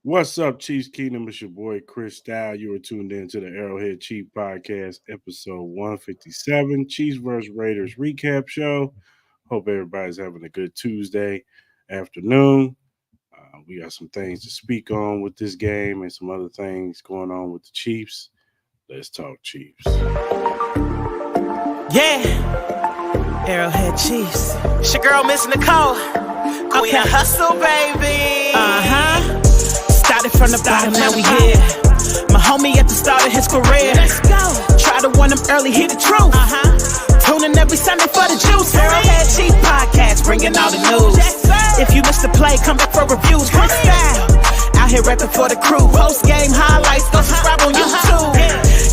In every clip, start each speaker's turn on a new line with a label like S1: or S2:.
S1: What's up, ChiefsKingdom? It's your boy Chris Style. You are tuned in to the Arrowhead Chief Podcast, episode 157, Chiefs vs. Raiders recap show. Hope everybody's having a good Tuesday afternoon. We got some things to speak on with this game and some other things going on with the Chiefs. Let's talk Chiefs.
S2: Yeah, Arrowhead Chiefs. It's your girl, Miss Nicole. Queen of Hustle, baby. Started from the bottom, now we here. My homie at the start of his career. Let's go. Try to warn him early, hear the truth. Tune in every Sunday for the juice. Arrowhead Chief Podcast, bringing all the news. If you missed the play, come back for reviews. Chris Style, out here rapping for the crew. Post game highlights, go subscribe on YouTube.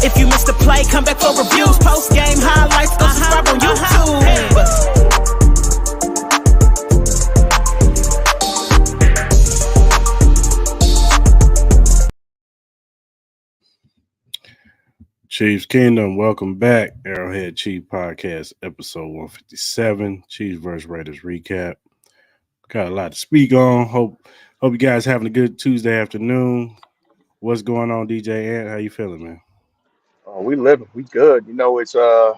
S2: If you missed the play, come back for reviews. Post game highlights, go subscribe on YouTube.
S1: ChiefsKingdom, welcome back. Arrowhead Chief Podcast, episode 157, Chiefs vs. Raiders recap. Got a lot to speak on. Hope you guys having a good Tuesday afternoon. What's going on, DJ Ant? How you feeling, man?
S3: Oh, we living. We good. You know, it's I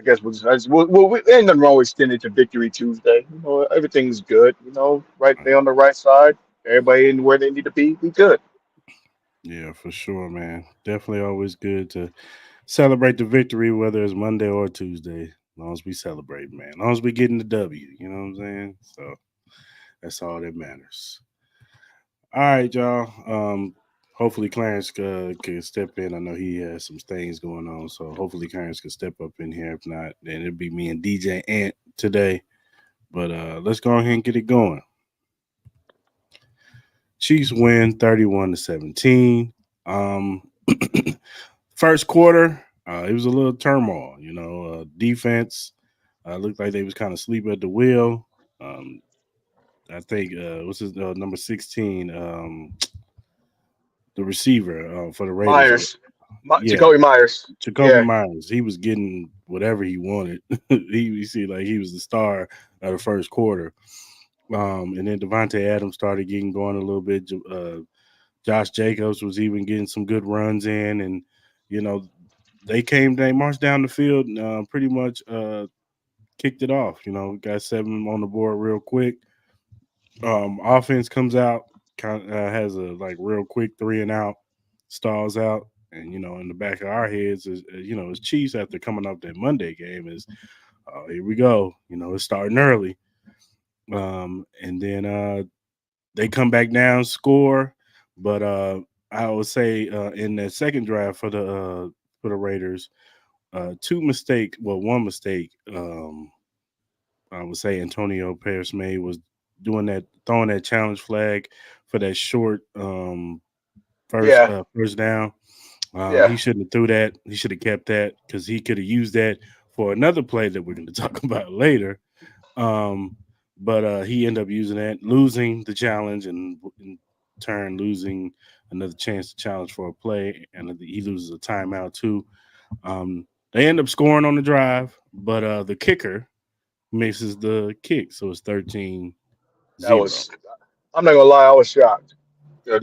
S3: guess ain't nothing wrong with extending to Victory Tuesday. You know, everything's good. You know, right there on the right side. Everybody in where they need to be. We good.
S1: Yeah, for sure, man. Definitely always good to celebrate the victory, whether it's Monday or Tuesday. As long as we celebrate, man. As long as we getting the W, you know what I'm saying? So that's all that matters. All right, y'all. Hopefully Clarence can step in. I know he has some things going on, so hopefully Clarence can step up in here. If not, then it'll be me and DJ Ant today. But let's go ahead and get it going. Chiefs win 31-17. First quarter, it was a little turmoil. You know, defense looked like they was kind of sleeping at the wheel. I think what's his number 16, the receiver for the Raiders.
S3: Jacoby Myers.
S1: Myers. He was getting whatever he wanted. he seemed like he was the star of the first quarter. And then Devontae Adams started getting going a little bit. Josh Jacobs was even getting some good runs in, and you know they marched down the field, and, pretty much kicked it off. You know, got 7 on the board real quick. Offense comes out, has a real quick 3 and out, stalls out, and you know in the back of our heads is as Chiefs after coming off that Monday game is here we go. You know it's starting early. And then they come back down, score, but I would say in that second drive for the Raiders, one mistake. I would say Antonio Pierce made was throwing that challenge flag for that short first down. He shouldn't have threw that. He should have kept that because he could have used that for another play that we're going to talk about later. But he ended up using that, losing the challenge, and in turn losing another chance to challenge for a play, and he loses a timeout too. They end up scoring on the drive, but the kicker misses the kick, so it's 13-0.
S3: I'm not gonna lie, I was shocked.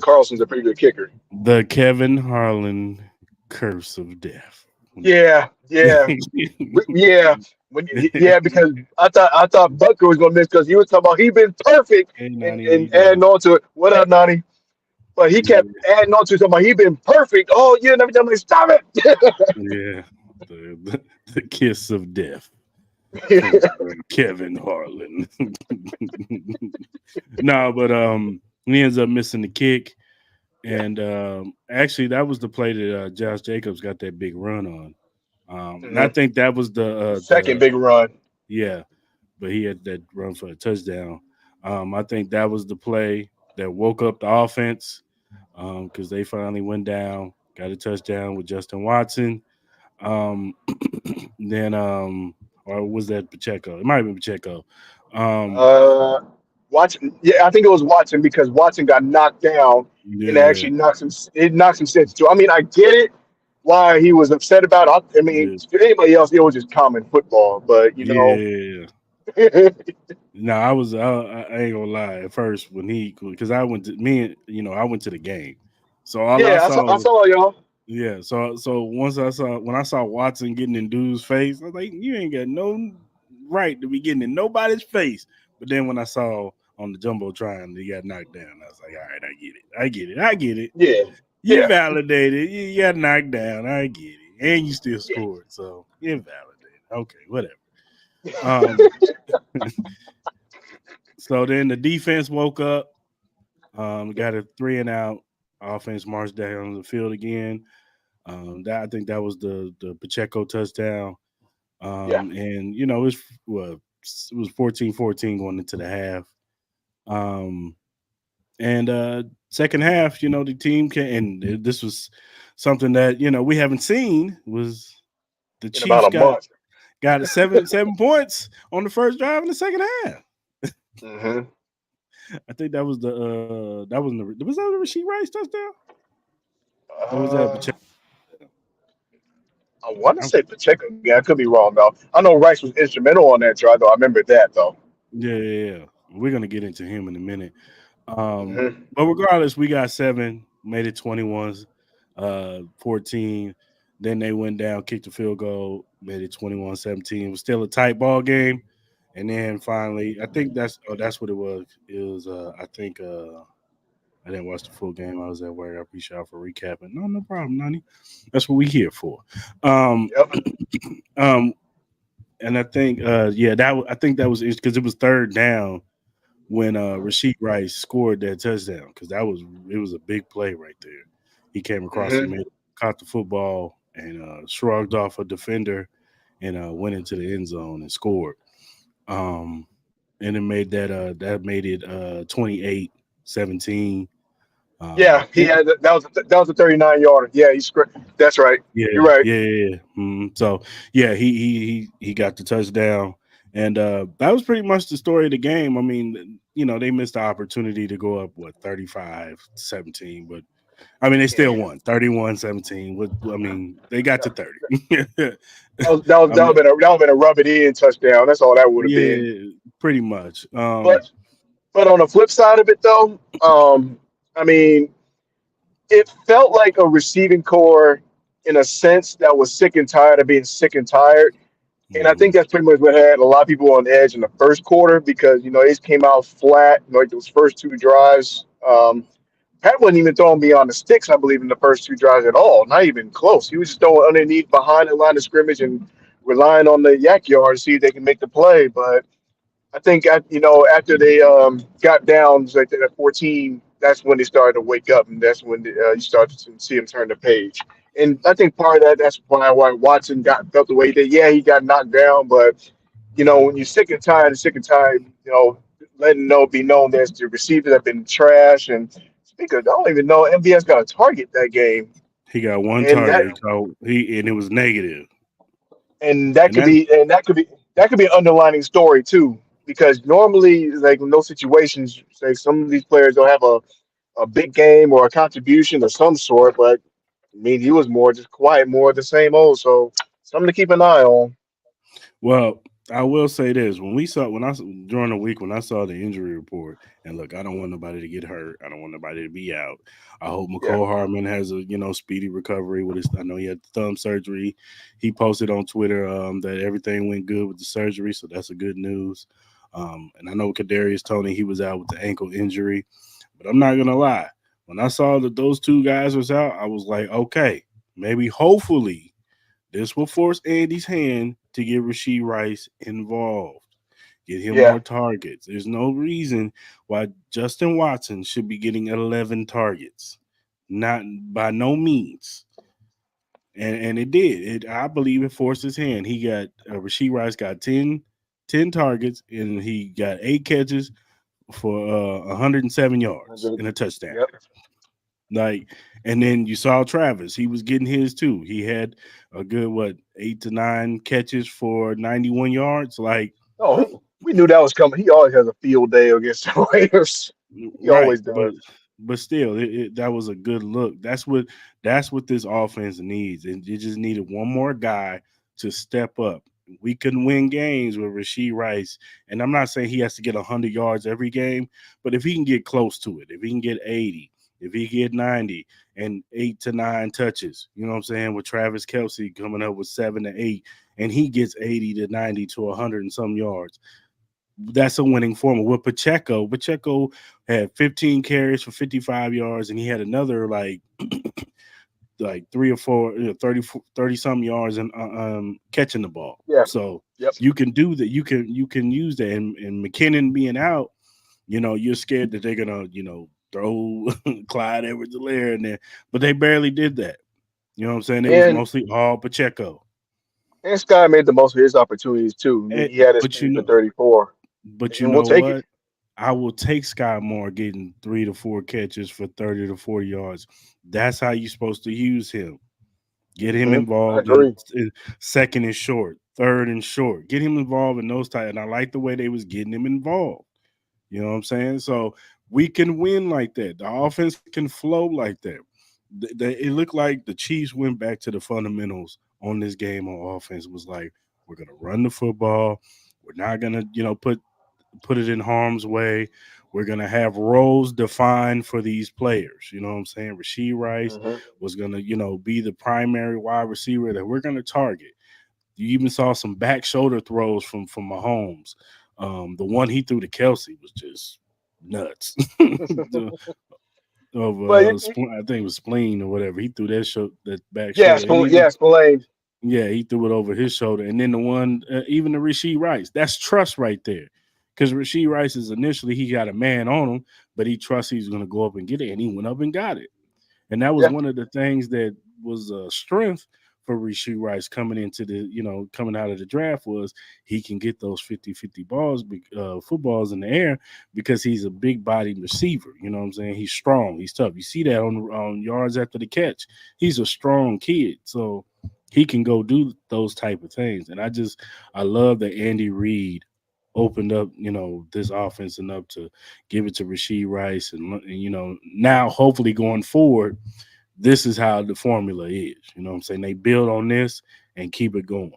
S3: Carlson's a pretty good kicker.
S1: The Kevin Harlan curse of death.
S3: Yeah. Because I thought Butker was gonna miss because he was talking about he been perfect and adding on to it. What up, Nani? But he kept adding on to it, talking about he been perfect. Oh, you never done. Stop it.
S1: Yeah, the kiss of death. Kevin Harlan. No, but he ends up missing the kick, and actually that was the play that Josh Jacobs got that big run on. And I think that was the
S3: second big run.
S1: Yeah, but he had that run for a touchdown. I think that was the play that woke up the offense because they finally went down, got a touchdown with Justin Watson. Then, or was that Pacheco? It might have been Pacheco.
S3: Watson. Yeah, I think it was Watson because Watson got knocked down and it actually knocked some sense too. I mean, I get it. Why he was upset about it. I mean, for anybody else, it was just common football. But, you know,
S1: No, I ain't gonna lie. At first, when he, because I went to me, and I went to the game, so all I
S3: Yeah, I
S1: saw,
S3: saw y'all.
S1: yeah. So once I saw when I saw Watson getting in dude's face, I was like, you ain't got no right to be getting in nobody's face. But then when I saw on the jumbotron he got knocked down, I was like, all right, I get it, I get it.
S3: Yeah,
S1: You
S3: yeah,
S1: validated, you got knocked down, I get it, and you still
S3: yeah.
S1: scored, so invalidated. Okay, whatever. Um, so then the defense woke up. Got a 3 and out. Offense marched down the field again. That I think that was the Pacheco touchdown.
S3: Yeah.
S1: And it was 14-14 going into the half. Um, and second half, the team can, and this was something that we haven't seen was the
S3: In about
S1: Chiefs
S3: a month.
S1: got 7 points on the first drive in the second half.
S3: Hmm.
S1: I think that was was that the Rasheed Rice touchdown or was that
S3: Uh,
S1: Pacheco?
S3: I want to say Pacheco again. I could be wrong though. I know Rice was instrumental on that drive though. I remember that though.
S1: Yeah. We're gonna get into him in a minute.
S3: Hmm.
S1: But regardless, we got seven, made it 21, 14. Then they went down, kicked a field goal, made it 21-17. It was still a tight ball game. And then finally, I think that's what it was. It was I think I didn't watch the full game. I was at work. I appreciate y'all for recapping. No problem, Nani. That's what we here for. Um
S3: Yep.
S1: um and I think I think that was because it was third down when Rasheed Rice scored that touchdown because it was a big play right there. He came across the
S3: Hmm.
S1: middle, caught the football, and shrugged off a defender and went into the end zone and scored. Um, and it made that made it 28-17.
S3: Yeah, he
S1: And
S3: had that was a 39 yarder. Yeah, he's great. That's right.
S1: yeah,
S3: You're right.
S1: yeah. So yeah, he got the touchdown, and that was pretty much the story of the game. I mean, they missed the opportunity to go up 35-17, but I mean they still
S3: Yeah.
S1: won 31-17. What I mean, they got to 30. I
S3: That
S1: mean,
S3: would have been a rub it in touchdown. That's all that would have been.
S1: yeah, pretty much.
S3: But on the flip side of it though, I mean, it felt like a receiving core in a sense that was sick and tired of being sick and tired. And I think
S1: Mhm.
S3: that's pretty much what had a lot of people on edge in the first quarter because it came out flat. Like those first two drives, Pat wasn't even throwing beyond the sticks. I believe in the first two drives at all, not even close. He was just throwing underneath behind the line of scrimmage and relying on the yak yard to see if they can make the play. But I think after they got down like at 14, that's when they started to wake up, and that's when you started to see him turn the page. And I think part of that's why Watson got felt the way he did. Yeah, he got knocked down, but when you're sick and tired, letting be known that the receivers have been trash. And speaker, I don't even know MVS got a target that game,
S1: He got one
S3: and that
S1: target, so and it was negative,
S3: and that
S1: and
S3: could
S1: that
S3: be an underlining story too, because normally like in those situations, say some of these players don't have a big game or a contribution of some sort, but I mean he was more just quiet, more of the same old. So something to keep an eye on.
S1: Well, I will say this: when I during the week when I saw the injury report, and look, I don't want nobody to get hurt. I don't want nobody to be out. I hope
S3: Yeah,
S1: McCole Hardman has a speedy recovery with his. I know he had thumb surgery. He posted on Twitter that everything went good with the surgery, so that's a good news. And I know Kadarius Tony he was out with the ankle injury, but I'm not gonna lie. When I saw that those two guys was out, I was like, okay, maybe hopefully this will force Andy's hand to get Rasheed Rice involved, get him
S3: yeah.
S1: more targets. There's no reason why Justin Watson should be getting 11 targets. Not by no means. And it did. I believe it forced his hand. He got Rasheed Rice got 10 targets and he got 8 catches for 107 yards and a touchdown.
S3: Yep.
S1: Like, and then you saw Travis, he was getting his too. He had a good 8 to 9 catches for 91 yards. Like,
S3: Oh, we knew that was coming. He always has a field day against the Raiders. He
S1: right,
S3: always
S1: but
S3: does.
S1: still, that was a good look. That's what this offense needs, and it just needed one more guy to step up We can win games with Rasheed Rice. And I'm not saying he has to get 100 yards every game, but if he can get close to it, if he can get 80, if he get 90 and 8 to 9 touches, you know what I'm saying, with Travis Kelsey coming up with 7 to 8, and he gets 80 to 90 to 100 and some yards, that's a winning formula. With Pacheco had 15 carries for 55 yards, and he had another like 3 or 4, 30 some yards and catching the ball.
S3: Yeah.
S1: So
S3: Yep.
S1: you can do that. You can use that. And McKinnon being out, you're scared that they're gonna, throw Clyde Edwards-Helaire in there, but they barely did that. You know what I'm saying? It was
S3: And
S1: mostly all Pacheco.
S3: and Sky made the most of his opportunities too. I mean,
S1: And,
S3: he had his
S1: but
S3: chance at 34,
S1: but you
S3: and we'll
S1: know
S3: take it.
S1: what? I will take Sky Moore getting 3 to 4 catches for 30 to 40 yards. That's how you're supposed to use him. Get him
S3: I
S1: involved
S3: agree.
S1: in second and short, third and short. Get him involved in those type. And I like the way they was getting him involved. You know what I'm saying? So we can win like that. The offense can flow like that. It looked like the Chiefs went back to the fundamentals on this game on offense. It was like, we're gonna run the football. We're not gonna, put it in harm's way. We're gonna have roles defined for these players. You know what I'm saying? Rasheed Rice
S3: Hmm.
S1: was gonna, be the primary wide receiver that we're gonna target. You even saw some back shoulder throws from Mahomes. The one he threw to Kelsey was just nuts.
S3: But
S1: I think it was spleen or whatever. He threw that back
S3: yeah,
S1: shoulder, and even
S3: yeah, Spillane.
S1: yeah, he threw it over his shoulder. And then the one, even the Rasheed Rice, that's trust right there. Because Rasheed Rice is initially he got a man on him, but he trusts he's going to go up and get it, and he went up and got it. And that was
S3: Yeah,
S1: one of the things that was a strength for Rasheed Rice coming into coming out of the draft was he can get those 50-50 balls, footballs in the air because he's a big bodied receiver. You know what I'm saying? He's strong. He's tough. You see that on yards after the catch. He's a strong kid. So he can go do those type of things. And I love that Andy Reid opened up, this offense enough to give it to Rasheed Rice. And now hopefully going forward, this is how the formula is. You know what I'm saying? They build on this and keep it going.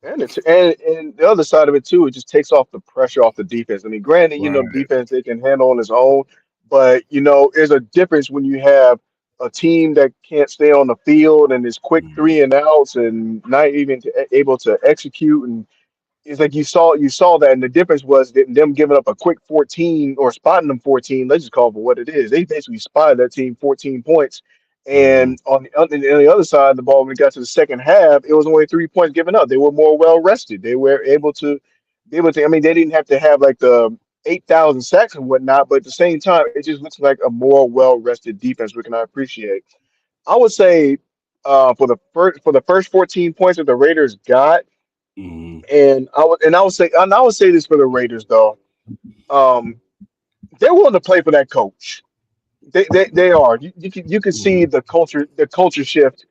S3: and the other side of it too, it just takes off the pressure off the defense. I mean, granted,
S1: Right.
S3: defense they can handle on its own, but there's a difference when you have a team that can't stay on the field and is quick
S1: Mhm.
S3: three and outs and not even able to execute. And it's like you saw that, and the difference was that them giving up a quick 14 or spotting them 14. Let's just call it for what it is. They basically spotted that team 14 points.
S1: Mhm.
S3: And on the other side of the ball, when it got to the second half, it was only 3 points given up. They were more well rested. They were able to. I mean, they didn't have to have like the 8,000 sacks and whatnot, but at the same time, it just looks like a more well rested defense, which I appreciate. I would say for the first 14 points that the Raiders got.
S1: Mhm.
S3: And I would say this for the Raiders though. Um, they're willing to play for that coach. They are. You can see
S1: Mhm.
S3: the culture shift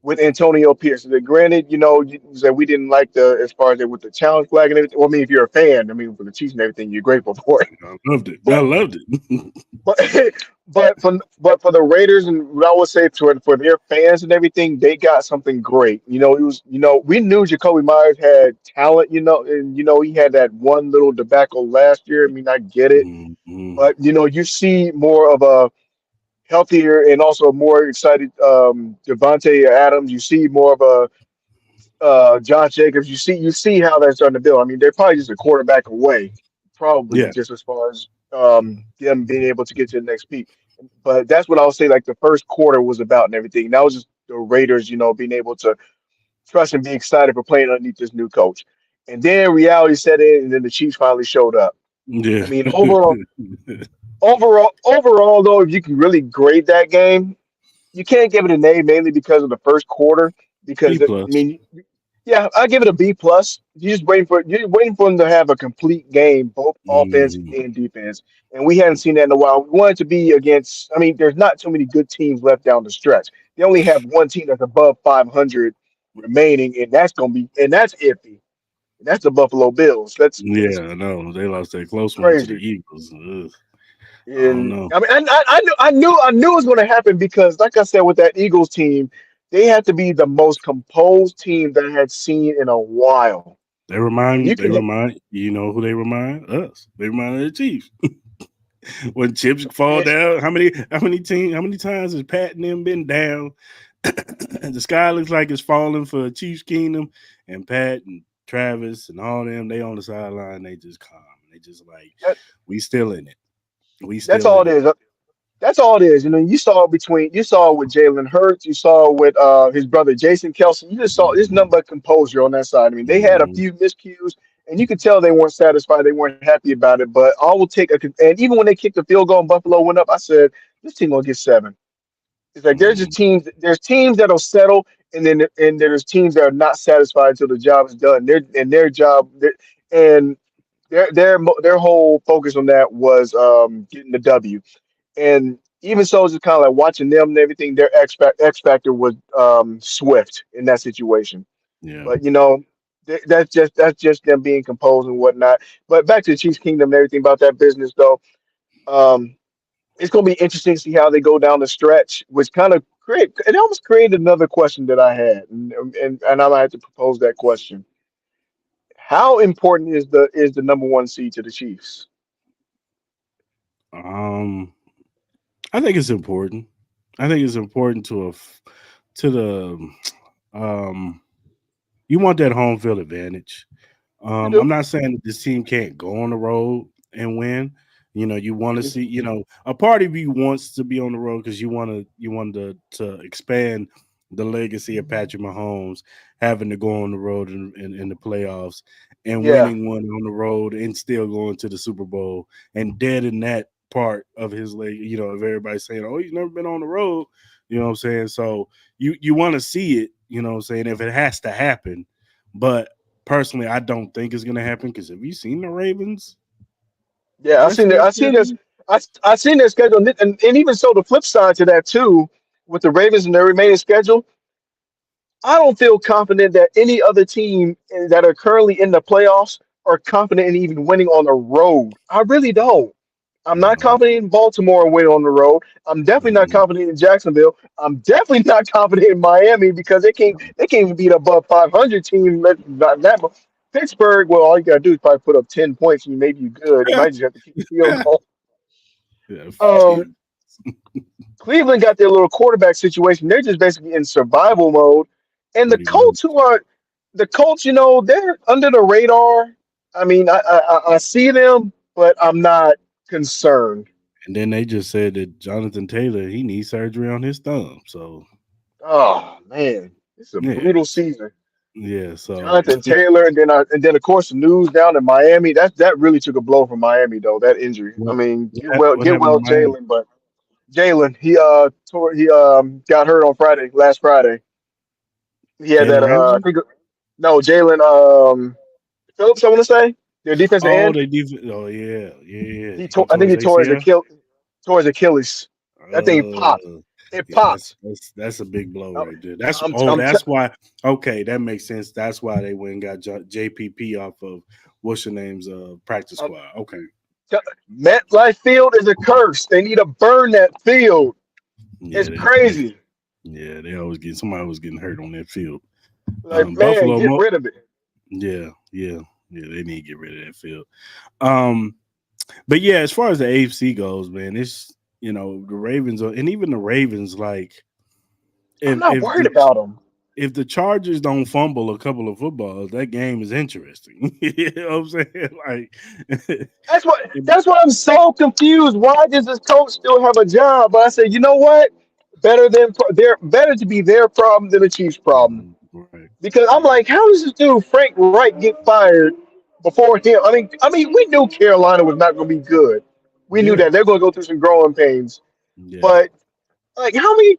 S3: with Antonio Pierce. Granted, you said we didn't like the as far as with the challenge flag and everything. Well, I mean, if you're a fan, I mean, for the Chiefs and everything, you're grateful for it.
S1: I loved it. I
S3: But
S1: loved it.
S3: but but for the Raiders and what I would say for their fans and everything, they got something great. It was we knew Jacoby Myers had talent. And he had that one little debacle last year. I mean, I get it,
S1: Mhm.
S3: but you see more of a healthier and also more excited Devontae Adams. You see more of a Josh Jacobs. You see how they're starting to build. I mean, they're probably just a quarterback away, probably
S1: Yeah.
S3: just as far as them being able to get to the next peak. But that's what I would say. Like the first quarter was about and everything. That was just the Raiders, being able to trust and be excited for playing underneath this new coach. And then reality set in, and then the Chiefs finally showed up. I
S1: Yeah.
S3: mean, overall, though, if you can really grade that game, you can't give it an A mainly because of the first quarter.
S1: B
S3: Because I
S1: plus.
S3: mean, yeah, I give it a B plus. You're waiting for them to have a complete game, both offense
S1: Mhm.
S3: and defense, and we hadn't seen that in a while. We want it to be against. I mean, there's not too many good teams left down the stretch. They only have one team that's above 500 remaining, and that's iffy. And that's the Buffalo Bills. That's
S1: Yeah, I know. They lost that close one to the
S3: crazy.
S1: Eagles. Ugh, I don't
S3: And
S1: know.
S3: I mean, I knew it was going to happen because, like I said, with that Eagles team. they had to be the most composed team that I had seen in a while. And you
S1: They
S3: can
S1: remind you know who they remind us. They remind the Chiefs. When chips fall
S3: and,
S1: down, how many times has Pat and them been down? And the sky looks like it's falling for Chiefs Kingdom, and Pat and Travis and all them, they on the sideline, they just calm. They just like,
S3: that,
S1: we still in it. We
S3: that's
S1: still
S3: all
S1: in
S3: it
S1: it.
S3: is. That's all it is. You know, you saw it with Jalen Hurts, you saw it with his brother Jason Kelsey. You just saw there's nothing
S1: Hmm.
S3: but composure on that side. I mean, they had a
S1: Hmm.
S3: few miscues, and you could tell they weren't satisfied, they weren't happy about it. But I will take a and even when they kicked the field goal and Buffalo went up, I said this team gonna get 7. It's like
S1: Hmm.
S3: there's teams that'll settle, and there's teams that are not satisfied until the job is done. Their job and their whole focus on that was getting the W. And even so, it's just kind of like watching them and everything. Their X factor was Swift in that situation.
S1: Yeah.
S3: But that's just them being composed and whatnot. But back to the Chiefs Kingdom and everything about that business though. Um, it's going to be interesting to see how they go down the stretch, which kind of create it almost created another question that I had, and I might have to propose that question. How important is the number one seed to the Chiefs?
S1: Um, I think it's important. I think it's important to the um you want that home field advantage.
S3: You
S1: I'm
S3: do,
S1: not saying that this team can't go on the road and win. You know, you want to
S3: hmm
S1: see. You know, a part of you wants to be on the road because you want to expand the legacy of Patrick Mahomes having to go on the road in the playoffs and
S3: yeah,
S1: winning one on the road and still going to the Super Bowl and dead in that part of his leg. You know, if everybody's saying, "Oh, he's never been on the road," you know what I'm saying. So you want to see it. You know what I'm saying. If it has to happen, but personally, I don't think it's gonna happen because have you seen the Ravens
S3: yeah.
S1: rest of their
S3: I seen this.
S1: schedule?
S3: I seen their schedule, and even so, the flip side to that too, with the Ravens and their remaining schedule, I don't feel confident that any other team that are currently in the playoffs are confident in even winning on the road. I really don't. I'm not
S1: No.
S3: confident in Baltimore and winning on the road. I'm definitely not
S1: Mm-mm.
S3: confident in Jacksonville. I'm definitely not confident in Miami because they can't even beat above 500 team. Not that much. Pittsburgh, well, all you gotta do is probably put up 10 points and maybe you good. You might just have to keep the field goal.
S1: Yeah,
S3: Um,
S1: 10.
S3: Cleveland got their little quarterback situation. They're just basically in survival mode. And
S1: Pretty much.
S3: The Colts, you know, they're under the radar. I mean, I see them, but I'm not concerned.
S1: And then they just said that Jonathan Taylor he needs surgery on his thumb. So
S3: Oh man, it's a
S1: yeah,
S3: brutal season.
S1: yeah. So
S3: Jonathan Taylor, and then of course the news down in Miami. That really took a blow from Miami though. That injury. I mean,
S1: what
S3: get
S1: happened to
S3: well,
S1: Miami?
S3: Jalen. But Jalen, he got hurt on Friday, last Friday. He had that
S1: Jalen
S3: I
S1: Ramsey?
S3: think no Jalen Phillips. I want to say their defensive
S1: Oh,
S3: end.
S1: they defense. Oh yeah, yeah. He
S3: I
S1: tore
S3: think
S1: his
S3: he
S1: ACL.
S3: tore his Achilles. That thing popped.
S1: Uh,
S3: It
S1: yeah,
S3: popped.
S1: that's a big blow
S3: I'm,
S1: right there.
S3: I'm
S1: That's why. Okay, that makes sense. That's why they went and got JPP off of what's your name's practice
S3: I'm
S1: squad. Okay,
S3: MetLife Field is a curse. They need to burn that field.
S1: yeah,
S3: It's crazy.
S1: they always get somebody was getting hurt on that field.
S3: Like, man,
S1: Buffalo,
S3: get rid of it.
S1: yeah, yeah. They need to get rid of that field. Um, but yeah, as far as the AFC goes, man, it's the Ravens and even the Ravens like
S3: I'm
S1: if
S3: not
S1: if
S3: worried
S1: the
S3: about them.
S1: if the Chargers don't fumble a couple of footballs, that game is interesting. You know what I'm saying? Like,
S3: That's why I'm so confused. Why does this coach still have a job? But I said, you know what? They're better to be their problem than the Chiefs' problem.
S1: right,
S3: Because I'm
S1: right,
S3: like, how does this dude Frank Wright get fired before him? I mean, we knew Carolina was not going to be good. We knew
S1: yeah,
S3: that they're going to go through some growing pains.
S1: yeah.
S3: But like, how many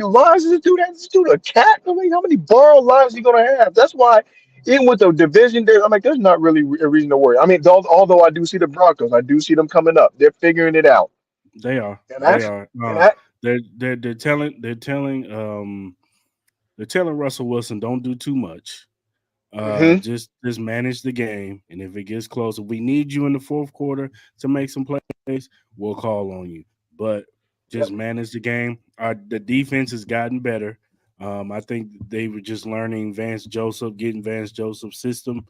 S3: lives does this dude have? This dude a cat? I mean, how many borrowed lives is he gonna have? That's why, even with the division, there, I'm like, there's not really a reason to worry. I mean, although I do see the Broncos, I do see them coming up. They're figuring it out,
S1: They are,
S3: and
S1: they
S3: that's
S1: are.
S3: and that.
S1: They're telling Russell Wilson don't do too much.
S3: Hmm
S1: Just manage the game, and if it gets close, if we need you in the fourth quarter to make some plays, we'll call on you. But
S3: Yep.
S1: just manage the game. The defense has gotten better. I think they were just learning Vance Joseph, getting Vance Joseph's system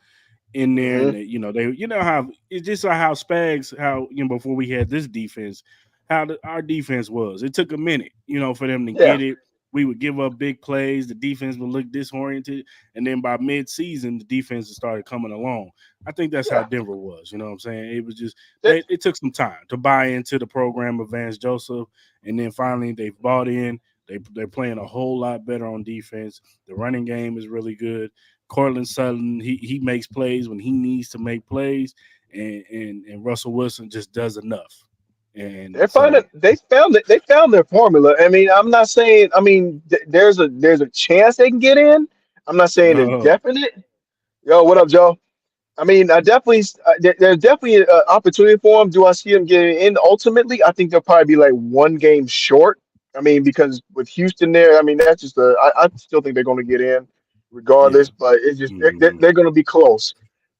S1: in there, and
S3: Hmm.
S1: they how it's just like how Spags, how before we had this defense, how our defense was. It took a minute, for them to
S3: Yeah,
S1: get it. We would give up big plays. The defense would look disoriented, and then by mid-season, the defense started coming along. I think that's how
S3: yeah.
S1: Denver was. You know what I'm saying? It was just
S3: They,
S1: it took some time to buy into the program of Vance Joseph, and then finally they've bought in. They're playing a whole lot better on defense. The running game is really good. Cortland Sutton, he makes plays when he needs to make plays, and Russell Wilson just does enough. And
S3: they're finding
S1: so,
S3: they found it. They found their formula. I mean, I'm not saying. I mean, there's a chance they can get in. I'm not saying it's
S1: oh
S3: definite. Yo, what up, Joe? I mean, I definitely there's definitely an opportunity for them. Do I see them getting in? Ultimately, I think they'll probably be like one game short. I mean, because with Houston there, I mean that's just I still think they're going to get in, regardless.
S1: yeah,
S3: But it's just
S1: hmm
S3: they're going to be close.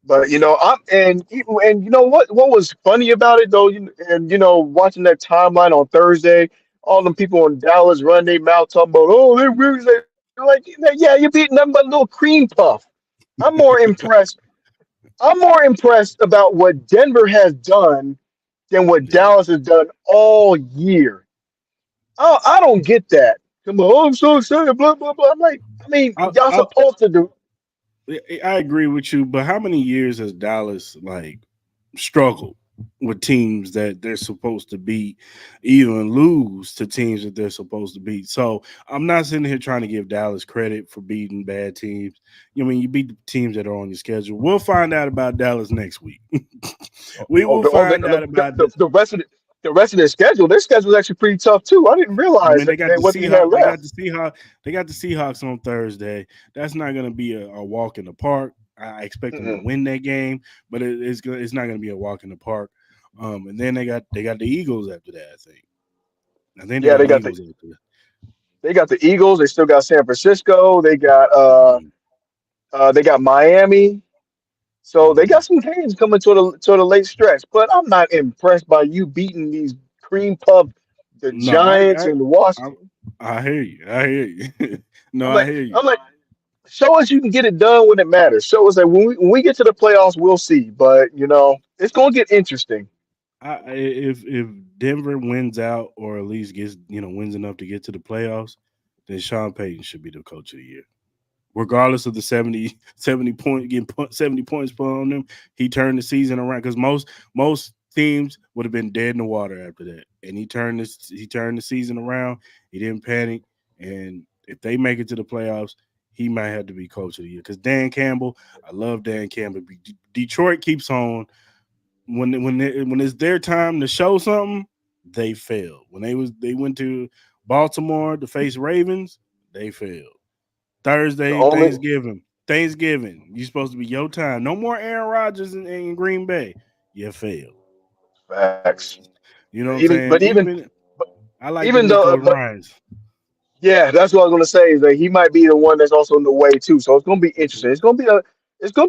S3: But I'm and you know what was funny about it though, and watching that timeline on Thursday, all them people in Dallas run their mouth talking about they really like yeah you're beating nothing but a little cream puff. I'm more impressed I'm more impressed about what Denver has done than what
S1: yeah.
S3: Dallas has done all year. I don't get that. Come on, oh, I'm so excited, blah blah blah. I'm like, I mean,
S1: I,
S3: y'all
S1: I
S3: supposed to do.
S1: I agree with you, but how many years has Dallas struggled with teams that they're supposed to beat, even lose to teams that they're supposed to beat? So I'm not sitting here trying to give Dallas credit for beating bad teams. You beat the teams that are on your schedule. We'll find out about Dallas next week. We
S3: Oh,
S1: will find out about this.
S3: the rest of the rest of their schedule is actually pretty tough too. I didn't
S1: I
S3: realize
S1: mean, they got the
S3: what they
S1: Seahawks.
S3: had left.
S1: They got the Seahawks on Thursday. That's not going to be a walk in the park. I expect them to
S3: Mm-mm.
S1: win that game, but it's not going to be a walk in the park. And then they got the Eagles after that. I think they
S3: Yeah,
S1: got the Eagles after that.
S3: they got the Eagles. They still got San Francisco.
S1: Mm-hmm.
S3: They got Miami. So they
S1: Mm-hmm.
S3: got some games coming to the late stretch, but I'm not impressed by you beating these cream puff, the
S1: No,
S3: Giants and the
S1: I
S3: Washington.
S1: I hear you. I hear you. No,
S3: I'm
S1: I
S3: like,
S1: hear you.
S3: I'm like, show us you can get it done when it matters. Show us that when we get to the playoffs, we'll see. But it's gonna get interesting.
S1: If Denver wins out or at least gets wins enough to get to the playoffs, then Sean Payton should be the coach of the year. Regardless of the 70 point getting 70 points put on them, he turned the season around because most teams would have been dead in the water after that. And he turned the season around. He didn't panic. And if they make it to the playoffs, he might have to be coach of the year. Because Dan Campbell, I love Dan Campbell. Detroit keeps on when it's their time to show something, they failed. When they went to Baltimore to face Ravens, they failed.
S3: The
S1: Thursday,
S3: only
S1: Thanksgiving. You're supposed to be your time. No more Aaron Rodgers in Green Bay. You failed.
S3: facts.
S1: You know what I'm
S3: Even
S1: saying?
S3: but even but
S1: I like the
S3: even though
S1: Nico
S3: but
S1: Ryans.
S3: Yeah, that's what I was gonna say. Is that he might be the one that's also in the way too. So it's gonna be interesting. It's gonna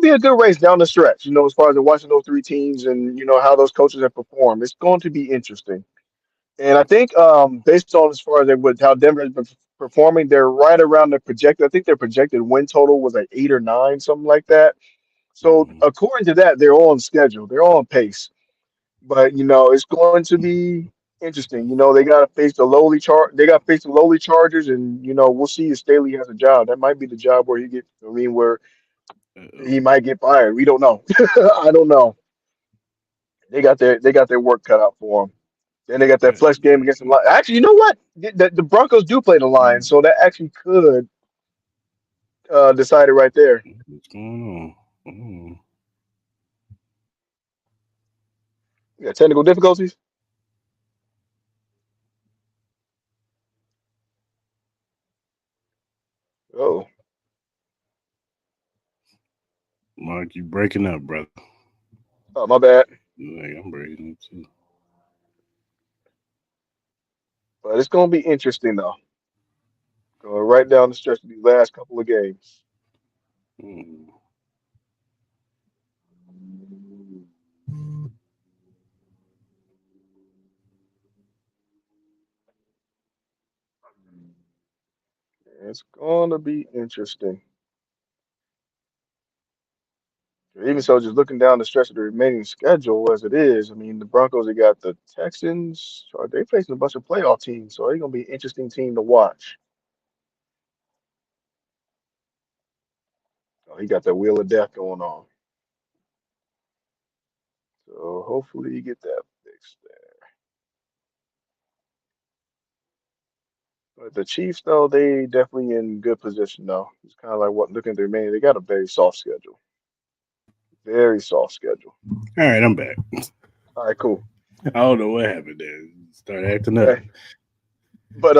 S3: be a good race down the stretch. As far as watching those three teams and how those coaches have performed, it's going to be interesting. And I think based on as far as with how Denver has been performing, they're right around the projected. I think their projected win total was like 8 or 9, something like that. So
S1: Mhm.
S3: according to that, they're on schedule. They're on pace. But it's going to be interesting. They got to face the lowly They got to face the lowly Chargers, and we'll see if Staley has a job. That might be the job where he get. I mean, where he
S1: Uh-oh.
S3: might get fired. We don't know. I don't know. They got their work cut out for them. Then they got that flex game against the Lions. Actually, you know what? The Broncos do play the Lions, so that actually could decide it right there.
S1: What's going on? Mm.
S3: You got technical difficulties. Oh,
S1: Mark, you breaking up, brother.
S3: oh, my bad.
S1: Like, I'm breaking up too.
S3: But it's going to be interesting though. Going right down the stretch of these last couple of games.
S1: Mm.
S3: It's gonna be interesting. Even so, just looking down the stretch of the remaining schedule as it is, I mean, the Broncos, they got the Texans. They facing a bunch of playoff teams, so they're gonna be an interesting team to watch. Oh, he got that wheel of death going on. So hopefully you get that fixed there. But the Chiefs, though, they definitely in good position, though. It's kind of like what looking at the remaining, they got a very soft schedule. Very soft schedule.
S1: All right, I'm back.
S3: All right, cool.
S1: I don't know what happened there. Start acting up.
S3: Okay. But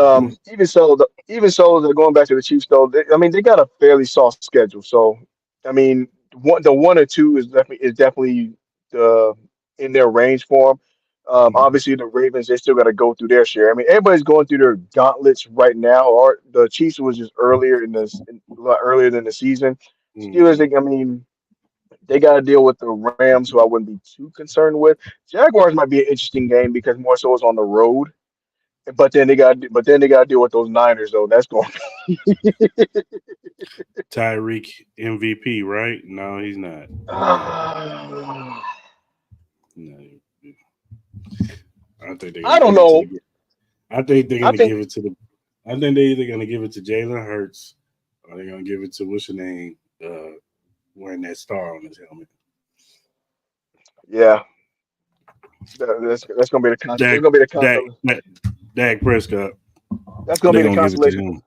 S3: even so, they're going back to the Chiefs though. I mean, they got a fairly soft schedule. So, I mean, the one or two is definitely the in their range for them. Obviously, the Ravens they still got to go through their share. I mean, everybody's going through their gauntlets right now. Or the Chiefs was just a lot earlier than the season. Steelers,
S1: Mm-hmm.
S3: I mean, they got to deal with the Rams, who I wouldn't be too concerned with. Jaguars might be an interesting game because more so is on the road. But then they got to deal with those Niners though. That's going.
S1: Tyreek MVP, right? No, he's not.
S3: Ah,
S1: No, I think they're
S3: I
S1: gonna
S3: don't
S1: give it to
S3: know.
S1: the. I think they're
S3: I
S1: gonna
S3: think
S1: give it to the. I think they're either gonna give it to Jalen Hurts or they're gonna give it to what's your name, wearing that star on his helmet.
S3: yeah, that's gonna be the
S1: Dak, Dak, Dak, Dak Prescott.
S3: that's gonna
S1: They're
S3: be the
S1: gonna give it to
S3: consolation.
S1: him.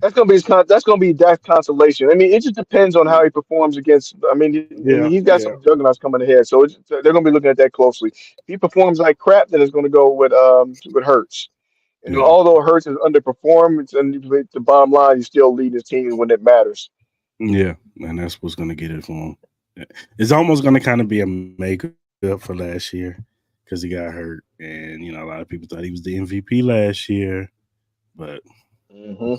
S3: That's gonna be that consolation. I mean, it just depends on how he performs against. I mean,
S1: Yeah,
S3: he's got
S1: yeah,
S3: some juggernauts coming ahead, so they're gonna be looking at that closely. If he performs like crap, then it's gonna go with Hurts. And
S1: yeah,
S3: although Hurts is underperformed, and the bottom line, he's still leading his team when it matters.
S1: yeah. And that's what's gonna get it for him. It's almost gonna kind of be a makeup for last year because he got hurt, and a lot of people thought he was the MVP last year, but
S3: Hmm.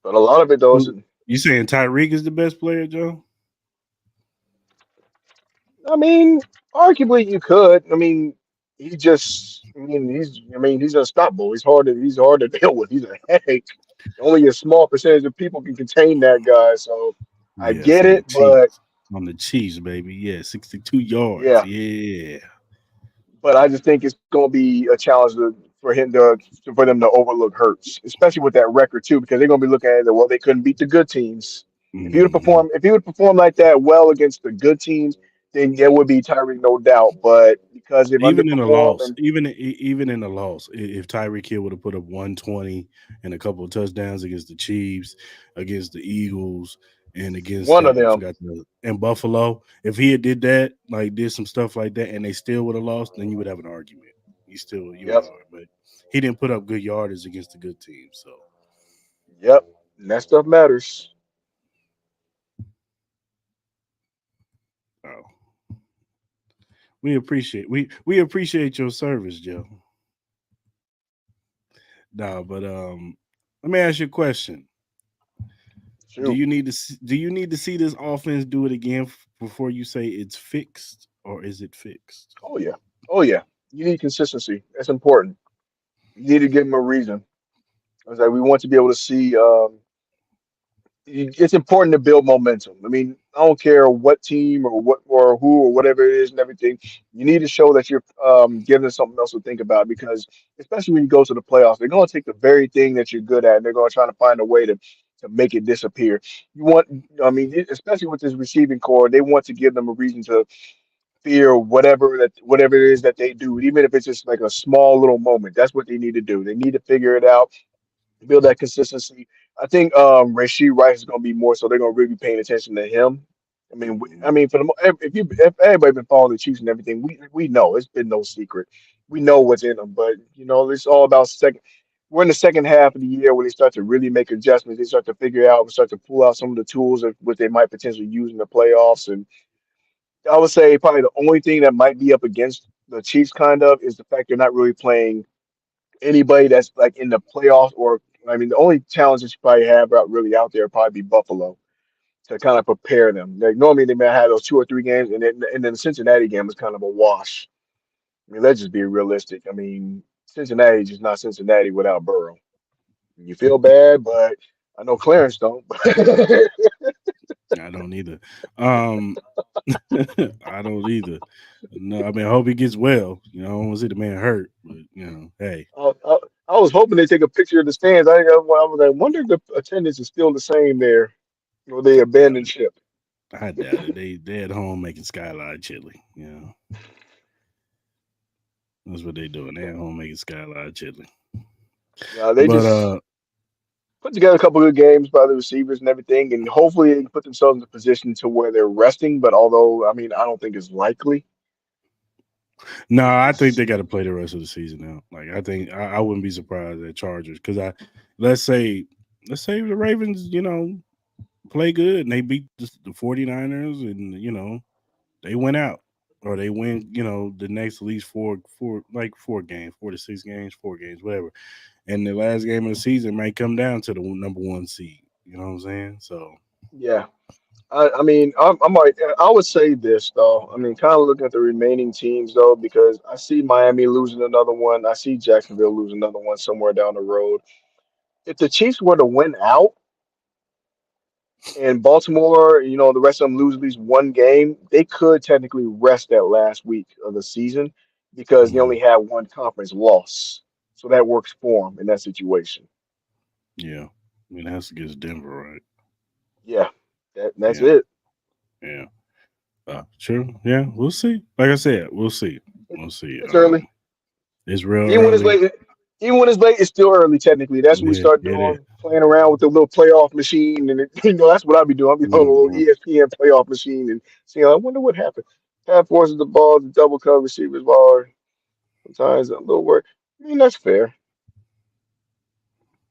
S3: But a lot of it though
S1: who
S3: is,
S1: you saying Tyreek is the best player, Joe?
S3: I mean, arguably you could. I mean, he's unstoppable. He's hard to deal with. He's a headache. Only a small percentage of people can contain that guy. So I
S1: Yes,
S3: get
S1: on the
S3: it, but
S1: Chiefs. On the Chiefs, baby. Yeah, 62 yards.
S3: yeah,
S1: Yeah.
S3: but I just think it's going to be a challenge for them to overlook Hurts, especially with that record too, because they're going to be looking at it. Well, they couldn't beat the good teams.
S1: Hmm.
S3: If he would perform like that well against the good teams, then there would be Tyreek, no doubt. But because they've
S1: Even in a
S3: underperformed,
S1: loss,
S3: and
S1: even in a loss, if Tyreek Hill would have put up 120 and a couple of touchdowns against the Chiefs, against the Eagles, and against
S3: one of
S1: I
S3: them,
S1: forgot the and Buffalo, if he had did that, like did some stuff like that, and they still would have lost, then you would have an argument. You would
S3: yep,
S1: have, but he didn't put up good yardage against the good teams. So
S3: yep, and that stuff matters.
S1: uh, we appreciate your service, Joe. No, but let me ask you a question.
S3: Shoot.
S1: Do you need to see this offense do it again before you say it's fixed, or is it fixed?
S3: Oh yeah, oh yeah. You need consistency. That's important. You need to give them a reason. I was like, we want to be able to see. It's important to build momentum. I mean, I don't care what team or what or who or whatever it is and everything. You need to show that you're giving them something else to think about because, especially when you go to the playoffs, they're going to take the very thing that you're good at and they're going to try to find a way to make it disappear. You want, I mean, especially with this receiving core, they want to give them a reason to fear whatever it is that they do, even if it's just like a small little moment. That's what they need to do. They need to figure it out, build that consistency. I think Rasheed Rice is going to be more so they're going to really be paying attention to him. I mean, for the if everybody been following the Chiefs and everything, we know it's been no secret. We know what's in them, but it's all about second. We're in the second half of the year where they start to really make adjustments. They start to figure out and start to pull out some of the tools of what they might potentially use in the playoffs. And I would say probably the only thing that might be up against the Chiefs kind of is the fact they're not really playing anybody that's like in the playoffs or I mean the only challenge that you probably have out really out there would probably be Buffalo to kind of prepare them. Like normally they may have those 2 or 3 games and then the Cincinnati game was kind of a wash. I mean, let's just be realistic. I mean, Cincinnati is just not Cincinnati without Burrow. You feel bad, but I know Clarence don't.
S1: I don't either. Um, I don't either. No, I mean, I hope he gets well. You know, I don't want to see the man hurt, but hey,
S3: I, I, I was hoping they take a picture of the stands. I was like, wonder if the attendance is still the same there, or they
S1: I doubt
S3: abandoned
S1: it.
S3: ship.
S1: I doubt it. They at home making skyline chili. That's what they doing. They at home making skyline chili.
S3: Yeah, they
S1: But
S3: just put together a couple of good games by the receivers and everything, and hopefully they can put themselves in a position to where they're resting. But although, I mean, I don't think it's likely.
S1: no, I think
S3: It's
S1: they got to play the rest of the season out. Like I think I wouldn't be surprised at Chargers because let's say let's say the Ravens, play good and they beat the 49ers and they went out or they win, the next at least four games, 4 to 6 games, 4 games, whatever. And the last game of the season might come down to the number one seed. You know what I'm saying? So
S3: yeah. I mean, I would say this though. I mean, kind of looking at the remaining teams though, because I see Miami losing another one. I see Jacksonville losing another one somewhere down the road. If the Chiefs were to win out and Baltimore, the rest of them lose at least one game, they could technically rest that last week of the season because they only
S1: mhm,
S3: have one conference loss. So that works for them in that situation.
S1: yeah, I mean it has to get Denver right.
S3: Yeah, that's
S1: Yeah,
S3: it.
S1: yeah, sure. Yeah, we'll see. Like I said, we'll see. We'll see.
S3: It's early.
S1: It's real
S3: Even when it's
S1: early.
S3: late, even when it's late, it's still early technically. That's when we
S1: Yeah,
S3: start
S1: it is.
S3: doing playing around with the little playoff machine, and that's what I'll be doing. I'll be on a little
S1: Mhm.
S3: ESPN playoff machine and seeing. I wonder what happened. Half forces the ball, the double cover receivers ball. Sometimes a little work. I mean, that's fair.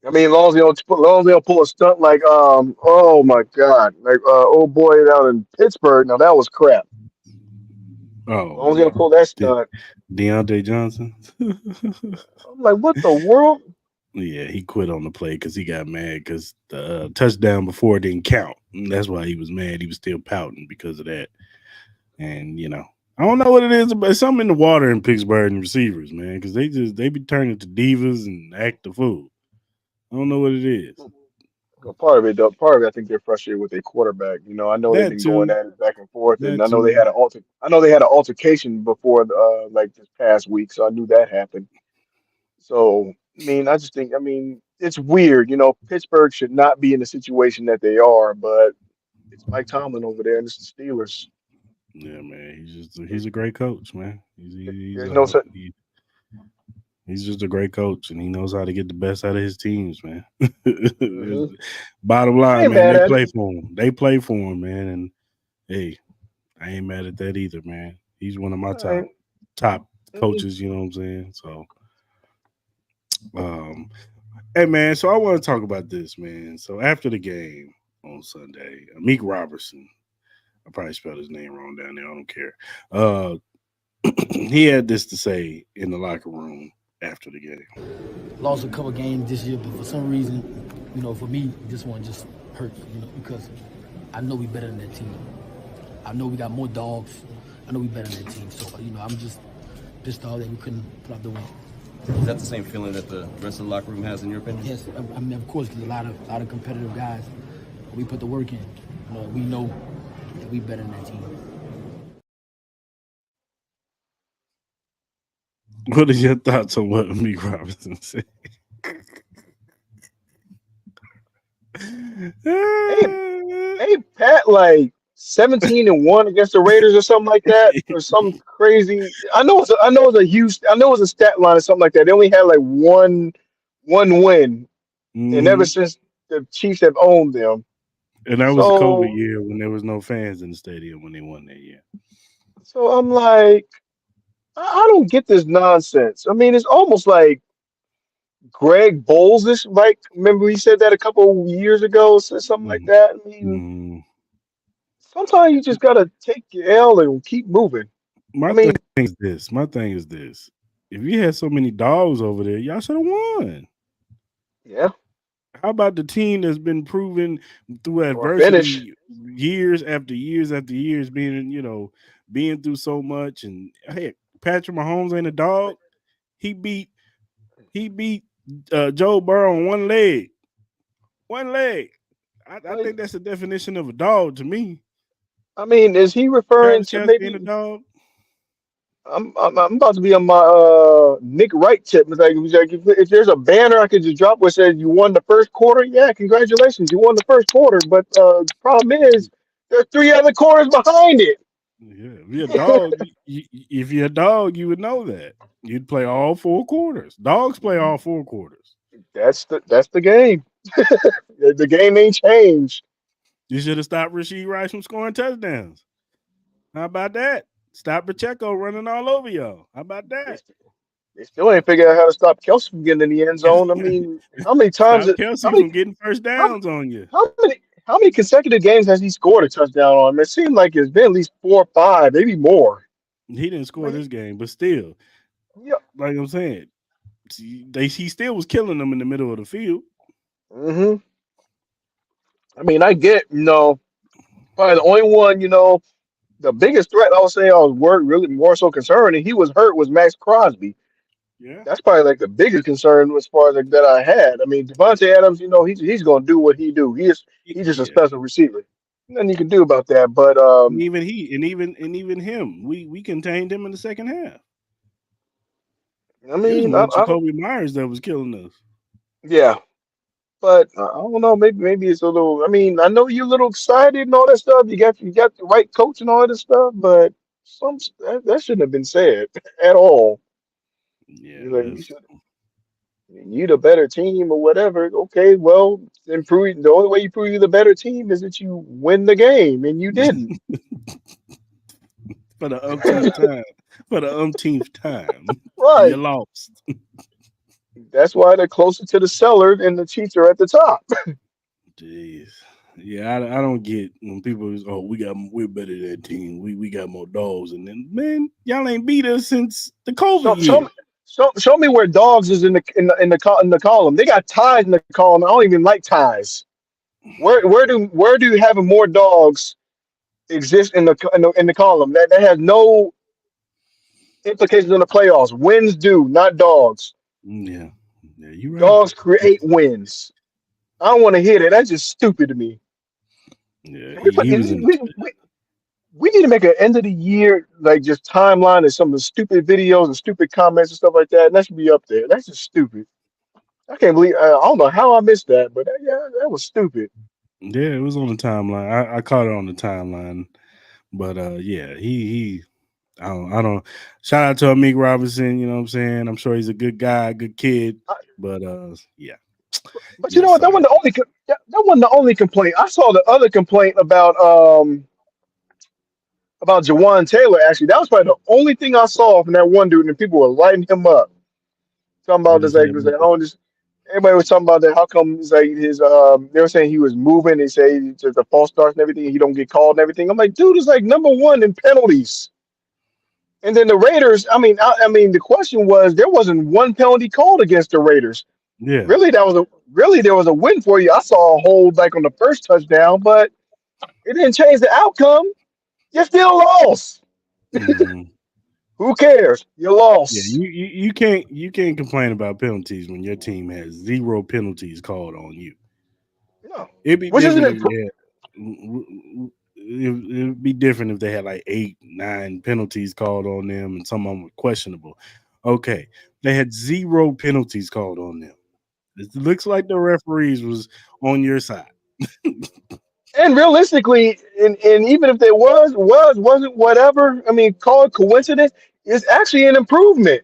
S3: I mean, as long as they don't pull a stunt like oh my God, like old boy down in Pittsburgh. Now that was crap. As
S1: Oh,
S3: long as they don't pull that
S1: De-
S3: stunt,
S1: Deontay Johnson.
S3: I'm like, what the world?
S1: Yeah, he quit on the play because he got mad because the touchdown before didn't count. And that's why he was mad. He was still pouting because of that. And I don't know what it is, but it's something in the water in Pittsburgh and receivers, man, because they be turning to divas and act the fool. I don't know what it is.
S3: Well, part of it, though, part of it, I think they're frustrated with their quarterback. I know they've
S1: That
S3: been going
S1: too.
S3: at it back and forth, and
S1: That too.
S3: I know they had an altercation before, like this past week, so I knew that happened. So, I mean, I just think, I mean, it's weird. Pittsburgh should not be in the situation that they are, but it's Mike Tomlin over there, and it's the Steelers.
S1: Yeah, man.
S3: There's,
S1: He's a great coach, man.
S3: there's no such.
S1: He's just a great coach, and he knows how to get the best out of his teams, man.
S3: Hmm.
S1: Bottom
S3: I
S1: line,
S3: ain't
S1: man,
S3: mad
S1: they
S3: at
S1: play
S3: him.
S1: for him. They play for him, man. And hey, I ain't mad at that either, man. He's one of my
S3: I
S1: top
S3: ain't,
S1: coaches. You know what I'm saying? So, um, hey, man. So I want to talk about this, man. So after the game on Sunday, Meek Robertson. I probably spelled his name wrong down there. I don't care. Uh, he had this to say in the locker room after the game.
S4: Lost a couple games this year, but for some reason, for me, this one just hurts, because I know we better than that team. I know we got more dogs. I know we better than that team. So, I'm just pissed off that we couldn't put out the win.
S5: Is that the same feeling that the rest of the locker room has, in your opinion?
S4: Yes, I mean, of course, there's a lot of competitive guys. We put the work in. We know that we better than that team.
S1: What are your thoughts on what Meek Robinson said?
S3: Hey, hey, Pat, like 17-1 against the Raiders or something like that, or some crazy. I know it's a stat line or something like that. They only had like one win, and ever
S1: Hmm.
S3: since the Chiefs have owned them.
S1: And that was the COVID
S3: So,
S1: year when there was no fans in the stadium when they won that year.
S3: so I'm like, I don't get this nonsense. I mean, it's almost like Greg Bowles. This like, remember he said that a couple of years ago, said something like
S1: Mhm.
S3: that. I mean,
S1: Mhm.
S3: sometimes you just gotta take your L and keep moving. I
S1: My thing
S3: mean,
S1: is this. My thing is this. If you had so many dogs over there, y'all should have won.
S3: yeah,
S1: How about the team that's been proven through
S3: or finish.
S1: adversity years after years after years, being through so much, and hey, Patrick Mahomes ain't a dog. He beat he beat Joe Burrow on one leg. One leg. I
S3: Like,
S1: think that's the definition of a dog to me.
S3: I mean, is he referring
S1: Travis
S3: to
S1: Kelce ain't a
S3: maybe?
S1: dog.
S3: I'm about to be on my Nick Wright tip. It's like if there's a banner I could just drop where it says you won the first quarter, yeah, congratulations, you won the first quarter. But problem is there's three other quarters behind it.
S1: Yeah, if you're a dog, if you're a dog, you would know that. You'd play all four quarters. Dogs play all four quarters.
S3: That's the game. The game ain't changed.
S1: You should have stopped Rasheed Rice from scoring touchdowns. How about that? Stop Pacheco running all over y'all. How about
S3: They,
S1: that?
S3: st- they still ain't figured out how to stop Kelsey from getting in the end zone. I mean, how many times?
S1: Stop
S3: How
S1: Kelsey
S3: many?
S1: from getting first
S3: How,
S1: downs on you.
S3: how many consecutive games has he scored a touchdown on? It seemed like it's been at least 4 or 5, maybe more.
S1: He didn't
S3: I
S1: score
S3: mean,
S1: this game, but still,
S3: yeah.
S1: like I'm saying, he still was killing them in the middle of the field.
S3: hmm I mean, I get, probably the only one, the biggest threat I would say I was worried, really more so concerned, and he was hurt was Max Crosby.
S1: Yeah,
S3: That's probably like the biggest concern as far as like that I had. I mean, Devontae Adams, he's gonna do what he do. He's just a
S1: yeah.
S3: special receiver. Nothing you can do about that. But
S1: And even he, and even him, we contained him in the second half.
S3: I
S1: It was
S3: mean,
S1: more
S3: I don't.
S1: Jacoby Myers that was killing us.
S3: Yeah, but I don't know. Maybe it's a little. I mean, I know you're a little excited and all that stuff. You got the right coach and all that stuff, but that shouldn't have been said at all.
S1: Yeah,
S3: You're like you the better team or whatever. Okay, well, improve. The only way you prove you're the better team is that you win the game, and you didn't.
S1: for the umpteenth time. For the umpteenth time, you
S3: Right.
S1: lost.
S3: That's why they're closer to the cellar and the Chiefs are at the top.
S1: Jeez. Yeah, I don't get when people is, oh, we're better than that team. We got more dogs, and then man, y'all ain't beat us since the COVID
S3: Show, show
S1: year.
S3: me. Show me where dogs is in the column. They got ties in the column. I don't even like ties. Where do having more dogs exist in the column? That has no implications on the playoffs. Wins do, not dogs.
S1: Yeah, yeah, you right.
S3: Dogs create wins. I don't want to hear that. That's just stupid to me.
S1: Yeah,
S3: Can we put
S1: he was
S3: we,
S1: in.
S3: we need to make an end of the year like just timeline of some of the stupid videos and stupid comments and stuff like that. And that should be up there. That's just stupid. I can't believe I don't know how I missed that, but yeah, that was stupid.
S1: Yeah, it was on the timeline. I caught it on the timeline, but yeah, he I don't. Shout out to Amik Robinson. You know what I'm saying? I'm sure he's a good guy, good kid,
S3: I,
S1: but yeah,
S3: but you
S1: yeah,
S3: know what? That
S1: sorry.
S3: wasn't the only that wasn't the only complaint. I saw the other complaint about Jawan Taylor. Actually, that was probably the only thing I saw from that one dude, and people were lighting him up. Talking about
S1: What
S3: this,
S1: is that?
S3: like, was like, oh, this. Everybody was talking about that. How come it's like his they were saying he was moving. They say it's just a false starts and everything. He don't get called and everything. I'm like, dude, it's like number one in penalties. And then the Raiders. I mean, the question was there wasn't one penalty called against the Raiders.
S1: Yeah.
S3: Really there was a win for you. I saw a hold like on the first touchdown, but it didn't change the outcome. You still lost.
S1: Mhm.
S3: Who cares? You
S1: Yeah,
S3: lost.
S1: you can't complain about penalties when your team has zero penalties called on you.
S3: No,
S1: It'd be
S3: which isn't
S1: different if
S3: it?
S1: you had. It'd be different if they had like 8, 9 penalties called on them, and some of them were questionable. Okay, they had zero penalties called on them. It looks like the referees was on your side.
S3: And realistically, and even if there wasn't whatever, I mean, call it coincidence, it's actually an improvement.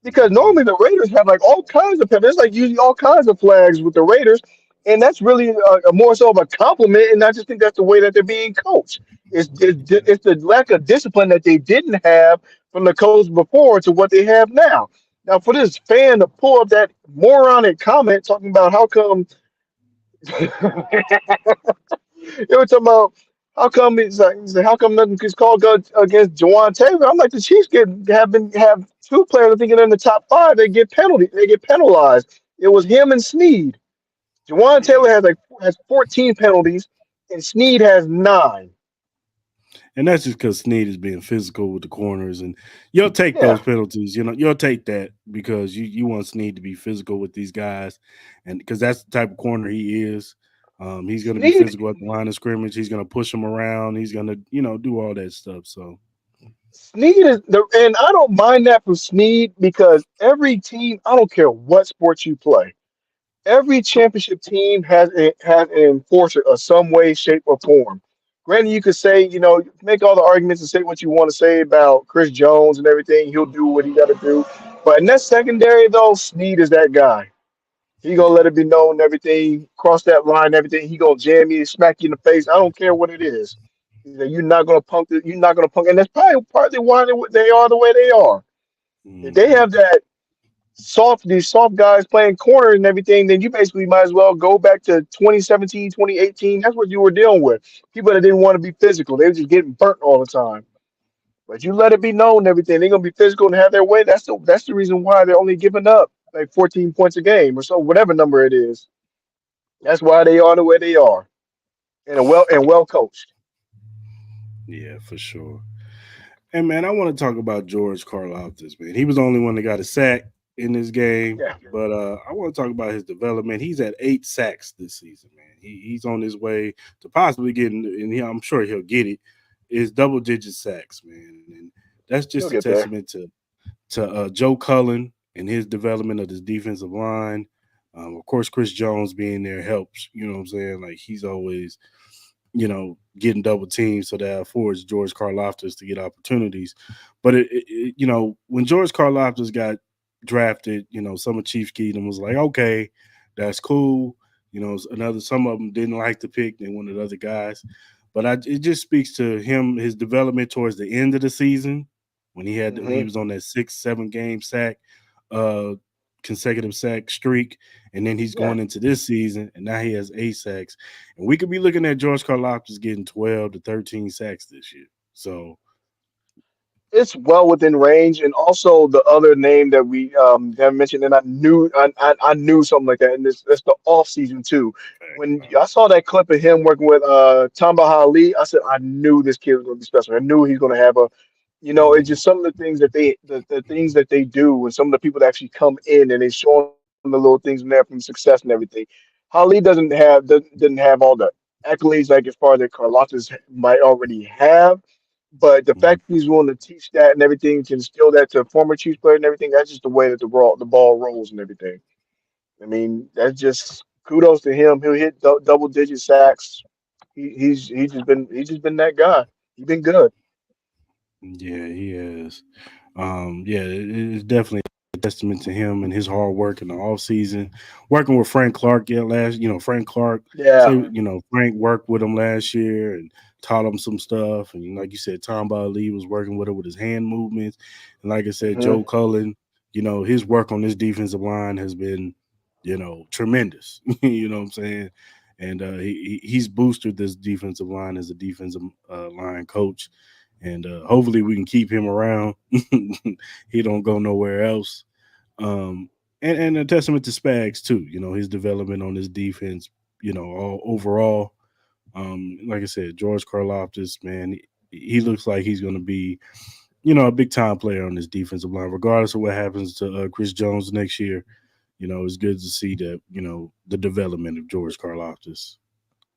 S3: Because
S1: Mhm.
S3: normally the Raiders have like all kinds of there's like usually all kinds of flags with the Raiders, and that's really a more so of a compliment. And I just think that's the way that they're being coached. It's the lack of discipline that they didn't have from the coach before to what they have now. Now, for this fan to pull up that moronic comment talking about how come they were talking about how come how come nothing is called against Jawan Taylor? I'm like the Chiefs have two players I think are in the top five. They get penalized. It was him and Sneed. Jawan
S1: Yeah,
S3: Taylor has 14 penalties and Sneed has 9.
S1: and that's just because Snead is being physical with the corners, and you'll take those
S3: Yeah,
S1: penalties. You'll take that because you want Snead to be physical with these guys, and because that's the type of corner he is. He's going to be
S3: Snead
S1: physical at the line of scrimmage. He's going to push them around. He's going to do all that stuff. So
S3: Snead is the, and I don't mind that for Snead because every team, I don't care what sports you play, every championship team has an enforcer of some way, shape, or form. Granted, you could say, make all the arguments and say what you want to say about Chris Jones and everything. He'll do what he got to do. But in that secondary, though, Snead is that guy. He gonna let
S1: yeah,
S3: it be known everything, cross that line, everything. He gonna jam you, smack you in the face. I don't care what it is. You're not gonna punk it. You're not gonna punk, and that's probably partly why they are the way they are. If they
S1: hmm
S3: have these soft guys playing corner and everything, then you basically might as well go back to 2017, 2018. That's what you were dealing with. People that didn't want to be physical. They were just getting burnt all the time. But you let it be known and everything. They're gonna be physical and have their way. That's the reason why they're only giving up like 14 points a game or so, whatever number it is. That's why they are the way they are. And well coached.
S1: yeah, for sure. And man, I want to talk about George Karlaftis, man. He was the only one that got a sack in this game,
S3: Yeah,
S1: but I want to talk about his development. He's at 8 sacks this season, man. He's on his way to possibly getting, and I'm sure he'll get it. Is double digit sacks, man, and that's just
S3: he'll
S1: a
S3: get there.
S1: testament to Joe Cullen and his development of his defensive line. Of course, Chris Jones being there helps. You know what I'm saying? Like he's always getting double teamed, so that affords George Karlaftis to get opportunities. But when George Karlaftis got drafted, some of Chiefs Kingdom was like, okay, that's cool. Some of them didn't like the pick; they wanted other guys. But it just speaks to him, his development towards the end of the season when he
S3: Hmm.
S1: was on that 6-7 game uh, consecutive sack streak, and then he's
S3: Yeah,
S1: going into this season, and now he has 8 sacks, and we could be looking at George Karlaftis getting 12 to 13 sacks this year. So,
S3: it's well within range. And also the other name that we have mentioned, and I knew something like that. And that's the off season too. When I saw that clip of him working with Tamba Ali, I said I knew this kid was going to be special. I knew he's going to have a it's
S1: mhm,
S3: just some of the things that the things that they do, and some of the people that actually come in and they show them the little things in there from success and everything. Holly doesn't have all the accolades like as far as that Carlotas might already have, but the
S1: mhm.
S3: fact that he's willing to teach that and everything, to instill that to a former Chiefs player and everything, that's just the way that the ball rolls and everything. I mean, that's just kudos to him. He'll hit double digit sacks. He's just been that guy. He's been good.
S1: Yeah, he has. Yeah, it's definitely a testament to him and his hard work in the off season. Working with Frank Clark, Frank Clark. Say,
S3: Yeah.
S1: Frank worked with him last year and taught him some stuff. And like you said, Tom Lee was working with him with his hand movements. And like I said,
S3: Hmm.
S1: Joe Cullen, his work on this defensive line has been, tremendous. You know what I'm saying? And he's boosted this defensive line as a defensive line coach, and hopefully we can keep him around. He don't go nowhere else. And a testament to Spags too. His development on his defense. All overall. Like I said, George Karlaftis, man, he looks like he's going to be, a big time player on this defensive line, regardless of what happens to Chris Jones next year. It's good to see that the development of George Karlaftis.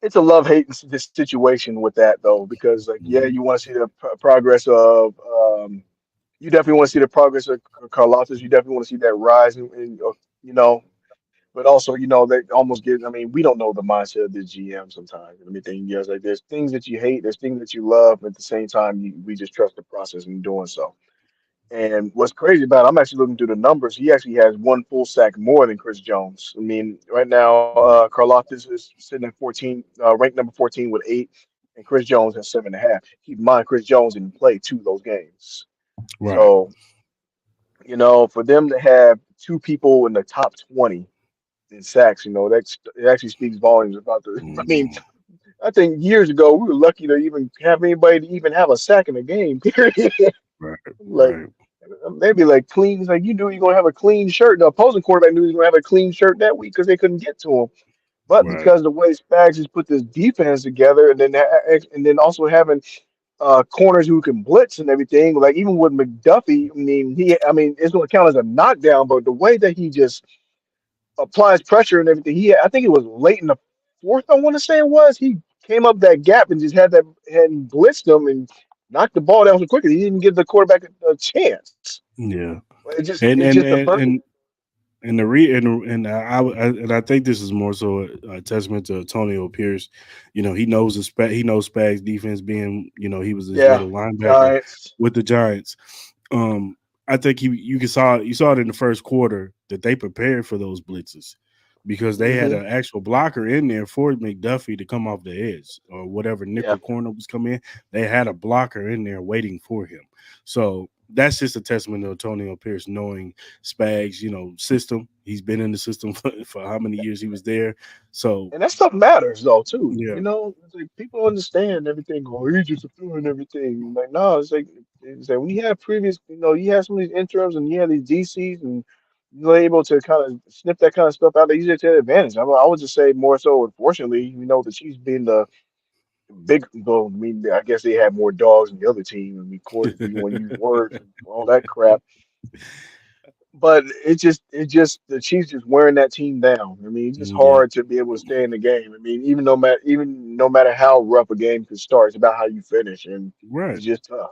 S3: It's a love hate this situation with that though, because like yeah,
S1: Hmm
S3: you want to see the progress of you definitely want to see the progress of Carlotas. You definitely want to see that rise you know, but also they almost get. I mean, we don't know the mindset of the GM sometimes. I mean, like there's things that you hate, there's things that you love, but at the same time, we just trust the process in doing so. And what's crazy about it, I'm actually looking through the numbers. He actually has one full sack more than Chris Jones. I mean, right now, Karlaftis is sitting at 14, ranked number 14 with 8, and Chris Jones has 7.5. Keep in mind, Chris Jones didn't play two of those games.
S1: Right.
S3: So, for them to have two people in the top 20 in sacks, it actually speaks volumes about the. I mean,
S1: hmm
S3: I think years ago we were lucky to even have anybody to even have a sack in a game. Period.
S1: Right.
S3: Like
S1: Right.
S3: maybe like clean. It's like you knew you're gonna have a clean shirt. The opposing quarterback knew he was gonna have a clean shirt that week because they couldn't get to him. But
S1: Right.
S3: because the way Spags has put this defense together, and then also having corners who can blitz and everything. Like even with McDuffie, I mean, it's going to count as a knockdown, but the way that he just applies pressure and everything, I think it was late in the fourth. I want to say it was. He came up that gap and just had blitzed them and knocked the ball down so quickly. He didn't give the quarterback a chance.
S1: Yeah,
S3: It's
S1: and
S3: just
S1: and
S3: the
S1: and
S3: perfect.
S1: and and the re and I think this is more so a testament to Antonio Pierce. You know, he knows Spags defense being, you know, he was his
S3: Yeah,
S1: middle linebacker
S3: Giants.
S1: with the Giants. Um, I think you saw it in the first quarter that they prepared for those blitzes because they had
S3: Hmm.
S1: an actual blocker in there for McDuffie to come off the edge or whatever
S3: Yeah,
S1: nickel corner was coming in. They had a blocker in there waiting for him. So that's just a testament to Antonio Pierce knowing Spags, you know, system. He's been in the system for how many years he was there. So
S3: and that stuff matters though too.
S1: yeah,
S3: You know, it's like people understand everything. Oh, he's just doing everything. Like no, it's like when you have previous, you have some of these interims and you have these DCs and you're able to kind of snip that kind of stuff out. They use it to their advantage. I would just say more so. Unfortunately, the Chiefs being the big. Well, I mean, I guess they have more dogs than the other team. I mean, of course, if you want to use words and all that crap, but it just the Chiefs just wearing that team down. I mean, it's just
S1: yeah,
S3: hard to be able to stay in the game. I mean, even no matter how rough a game could start, it's about how you finish, and
S1: right.
S3: it's just tough.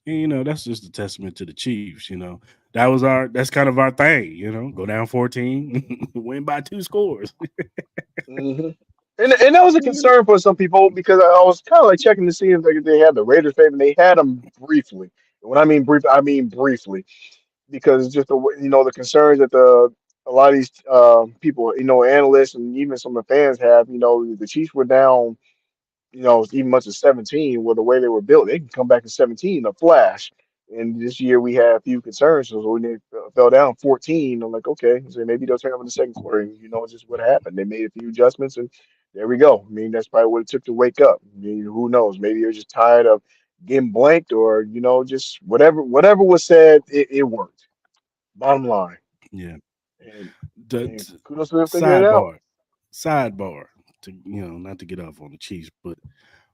S1: And you know, that's just a testament to the Chiefs. You know, that's kind of our thing. You know, go down 14, win by two scores.
S3: Hmm. And that was a concern for some people because I was kind of like checking to see if they had the Raiders favor. And they had them briefly. And when I mean brief, I mean briefly because just the concerns that a lot of these people, analysts and even some of the fans have. The Chiefs were down, even much as 17, with the way they were built, they can come back to 17 in a flash. And this year we had a few concerns. So when they fell down 14, I'm like, okay, so maybe they'll turn up in the second quarter. And just what happened. They made a few adjustments, and there we go. I mean, that's probably what it took to wake up. I mean, who knows? Maybe they're just tired of getting blanked, or just whatever was said, it worked. Bottom line,
S1: Yeah.
S3: and
S1: The
S3: kudos to them figuring it out.
S1: sidebar, sidebar. To not to get off on the Chiefs, but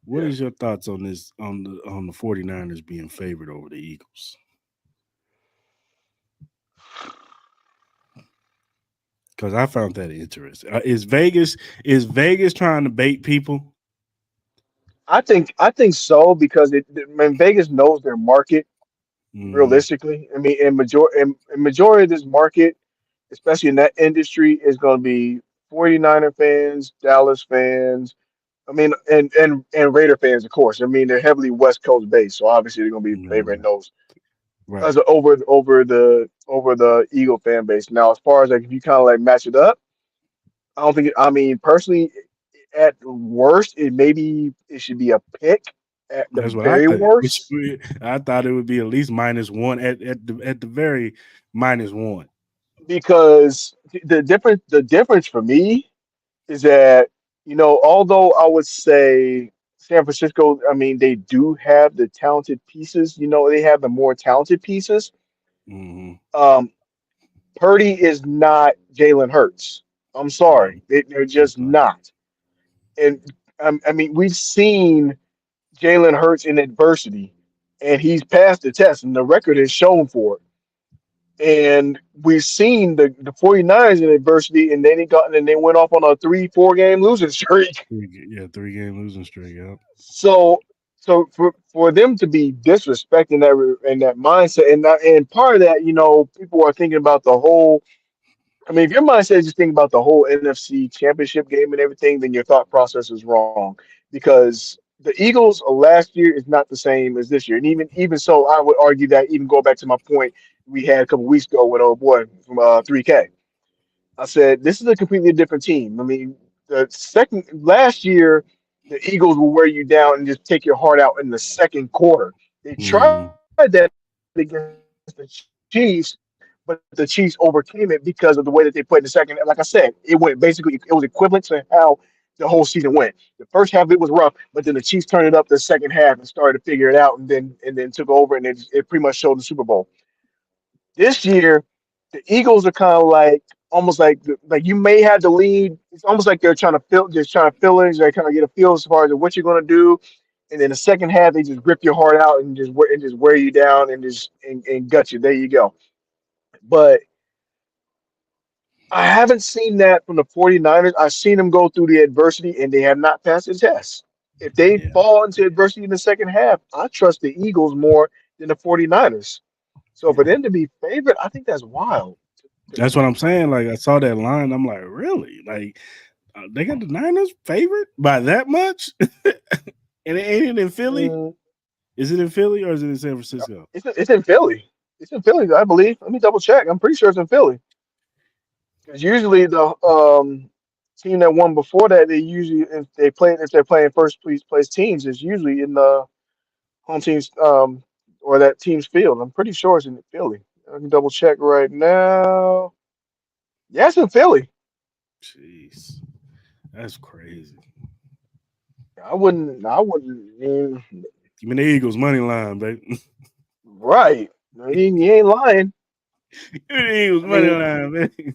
S1: what
S3: Yeah,
S1: is your thoughts on this on the 49ers being favored over the Eagles? Because I found that interesting. Is Vegas trying to bait people?
S3: I think so because Vegas knows their market
S1: Hmm.
S3: realistically. I mean, in majority of this market, especially in that industry, is going to be 49er fans, Dallas fans. I mean, and Raider fans, of course. I mean, they're heavily West Coast based, so obviously they're going to be favoring those
S1: Right.
S3: as over the Eagle fan base. Now, as far as like if you kind of like match it up, I don't think. I mean, personally, at worst, it should be a pick at the
S1: That's what I
S3: very
S1: think.
S3: worst.
S1: I thought it would be at least -1 at the very -1.
S3: Because the difference for me is that although I would say San Francisco, I mean they do have the talented pieces. They have the more talented pieces.
S1: Hmm.
S3: Um, Purdy is not Jalen Hurts. I'm
S1: No,
S3: sorry, they're
S1: he's
S3: just
S1: not.
S3: not. And I mean we've seen Jalen Hurts in adversity, and he's passed the test, and the record is shown for it. And we've seen the 49ers in adversity, and then they went off on a 3-4 game losing streak.
S1: Yeah, 3 game losing streak. Yep.
S3: So for them to be disrespecting that mindset, and part of that, people are thinking about the whole. I mean, if your mindset is just thinking about the whole NFC Championship game and everything, then your thought process is wrong because the Eagles of last year is not the same as this year, and even so, I would argue that even go back to my point we had a couple weeks ago with old boy from 3K. I said this is a completely different team. I mean, the second last year, the Eagles will wear you down and just take your heart out in the second quarter. They tried
S1: Hmm.
S3: that against the Chiefs, but the Chiefs overcame it because of the way that they played in the second. Like I said, it went basically it was equivalent to how the whole season went. The first half of it was rough, but then the Chiefs turned it up the second half and started to figure it out, and then took over, and it pretty much showed the Super Bowl. This year, the Eagles are kind of like almost like you may have the lead. It's almost like they're trying to fill in. They're kind of get a feel as far as what you're going to do. and then the second half they just rip your heart out and just wear you down and and gut you. There you go. But I haven't seen that from the 49ers. I've seen them go through the adversity and they have not passed the test. If they
S1: Yeah,
S3: fall into adversity in the second half, I trust the Eagles more than the 49ers. So for
S1: yeah.
S3: them to be favored, I think that's wild.
S1: That's what I'm saying. Like I saw that line, I'm like, really? Like they got the Niners favored by that much, and it ain't in Philly.
S3: Mm,
S1: Is it in Philly or is it in San Francisco?
S3: it's in Philly. It's in Philly, I believe. Let me double check. I'm pretty sure it's in Philly. Because usually the team that won before that, they usually if they're playing place teams, it's usually in the home teams or that team's field. I'm pretty sure it's in Philly. I can double check right now. Yeah, it's in Philly.
S1: Jeez, that's crazy.
S3: I wouldn't.
S1: Give me the Eagles money line, baby.
S3: Right. I mean, you ain't lying.
S1: Give me the Eagles
S3: I
S1: money
S3: mean,
S1: line, baby.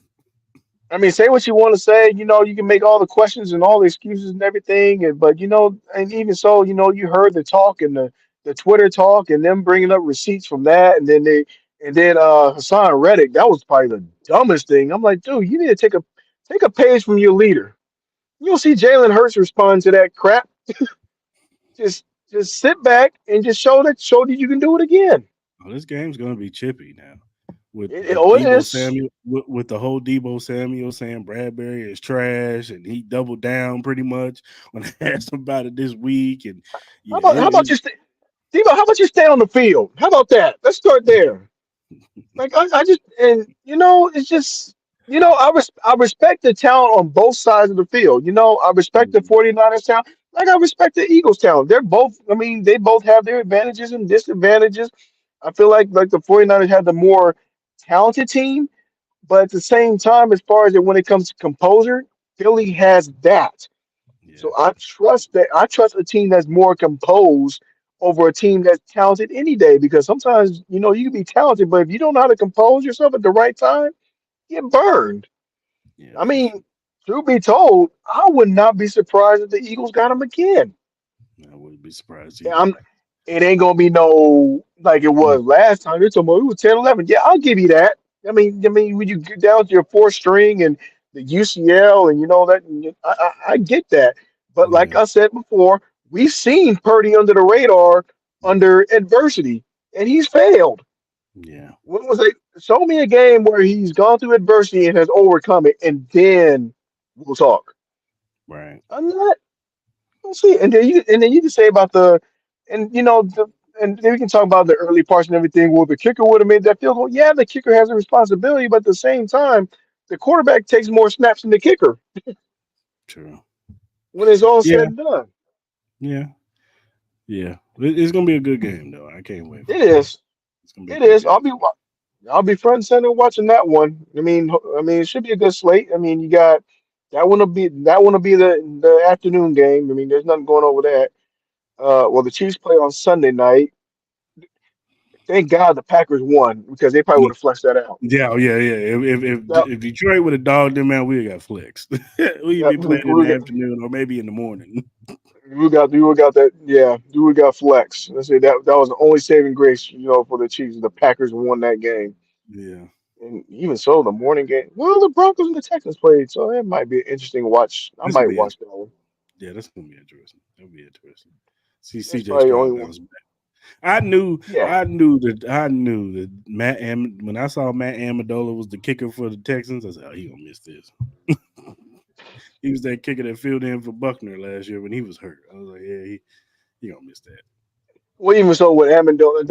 S3: say what you want to say. You can make all the questions and all the excuses and everything, but and even so, you heard the talk and the Twitter talk and them bringing up receipts from that, and then Hassan Reddick. That was probably the dumbest thing. I'm like, dude, you need to take a page from your leader. You don't see Jalen Hurts respond to that crap. Just just sit back and just show that you can do it again.
S1: Oh, this game's gonna be chippy now. With
S3: Oh, it
S1: Debo
S3: is.
S1: Samuel, with the whole Debo Samuel saying Bradbury is trash, and he doubled down pretty much when I asked him about it this week, and
S3: How
S1: yeah,
S3: about how about you stay, Debo? How about you stay on the field? How about that? Let's start there. Like I just and it's just I respect the talent on both sides of the field. I respect the
S1: Mhm.
S3: 49ers talent. Like I respect the Eagles talent. They're both they both have their advantages and disadvantages. I feel like the 49ers have the more talented team, but at the same time, as far as when it comes to composure, Philly has that.
S1: Yeah,
S3: So I trust a team that's more composed over a team that's talented any day because sometimes you can be talented, but if you don't know how to compose yourself at the right time, you get burned.
S1: yeah,
S3: I
S1: for sure.
S3: mean, truth be told, I would not be surprised if the Eagles got him again.
S1: I wouldn't be surprised
S3: Yeah,
S1: either.
S3: it ain't gonna be no like it
S1: Mm,
S3: was last time. They're talking about it was 10, 11. Yeah, I'll give you that. I mean, when you get down to your fourth string and the UCL and that, and I get that. But like
S1: yeah,
S3: I said before, we've seen Purdy under the radar under adversity, and he's failed.
S1: yeah,
S3: When was it? Show me a game where he's gone through adversity and has overcome it, and then we'll talk.
S1: right.
S3: I'm not. We'll see. And then you can say about and and then we can talk about the early parts and everything. Well, the kicker would have made that field goal. Yeah, the kicker has a responsibility, but at the same time, the quarterback takes more snaps than the kicker
S1: True.
S3: when it's all said
S1: Yeah,
S3: and done.
S1: yeah, yeah. It's gonna be a good game though. I can't wait
S3: It
S1: for it.
S3: is.
S1: It's gonna be a
S3: It
S1: good
S3: is.
S1: game.
S3: I'll be front and center watching that one. I mean, it should be a good slate. I mean, you got that one will be the afternoon game. I mean, there's nothing going on with that. Well, the Chiefs play on Sunday night. Thank God the Packers won because they probably would have fleshed that out.
S1: Yeah, oh, yeah, yeah.
S3: That,
S1: If Detroit would have dogged them out, we'd have got flexed. We'd
S3: that
S1: be
S3: we,
S1: playing in
S3: we,
S1: the
S3: got,
S1: afternoon or maybe in the morning.
S3: we got that. Yeah, we got flex. Let's say that was the only saving grace, for the Chiefs. The Packers won that game,
S1: Yeah,
S3: and even so, the morning game. Well, the Broncos and the Texans played, so it might be an interesting watch. I
S1: that's gonna
S3: might
S1: be
S3: watch that one.
S1: yeah, that's gonna be interesting. That'll be interesting. See
S3: That's
S1: CJ
S3: probably the only
S1: Stroud
S3: one.
S1: bounce back. I knew,
S3: Yeah.
S1: I knew that when I saw Matt Amendola was the kicker for the Texans, I said, "Oh, he gonna miss this." He was that kicker that filled in for Buckner last year when he was hurt. I was like, "Yeah, he gonna miss that."
S3: Well, even so, with Amendola,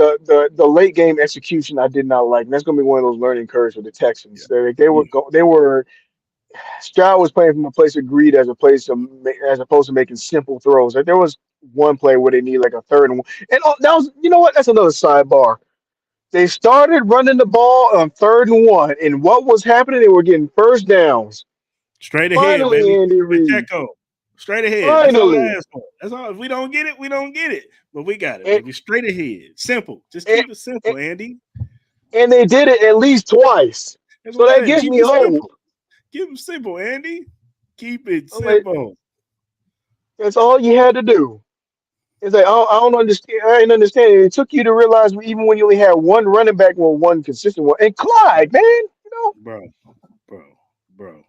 S3: the late game execution, I did not like. And that's going to be one of those learning curves for the
S1: Yeah,
S3: Texans.
S1: yeah,
S3: They were Stroud was playing from a place of greed as opposed to making simple throws. Like there was one play where they need like a third and one, and that was what that's another sidebar. They started running the ball on 3rd and 1, and what was happening? They were getting first downs.
S1: straight ahead,
S3: Finally,
S1: baby.
S3: Andy Reid.
S1: Pacheco, straight ahead. That's all I
S3: Finally,
S1: ask for. That's all. If we don't get it, we don't get it. But we got it,
S3: and
S1: baby. Straight ahead. Simple. Just
S3: and,
S1: keep it
S3: and
S1: simple, Andy.
S3: and they did it at least twice.
S1: That's
S3: So
S1: what I
S3: that
S1: said.
S3: gives
S1: Keep
S3: me
S1: it
S3: hope.
S1: simple. Keep it simple, Andy. Keep it
S3: I'm like,
S1: simple.
S3: that's all you had to do. It's like I don't understand. I didn't understand. It took you to realize even when you only had one running back, well, one consistent one, and Clyde, man,
S1: bro, bro, bro.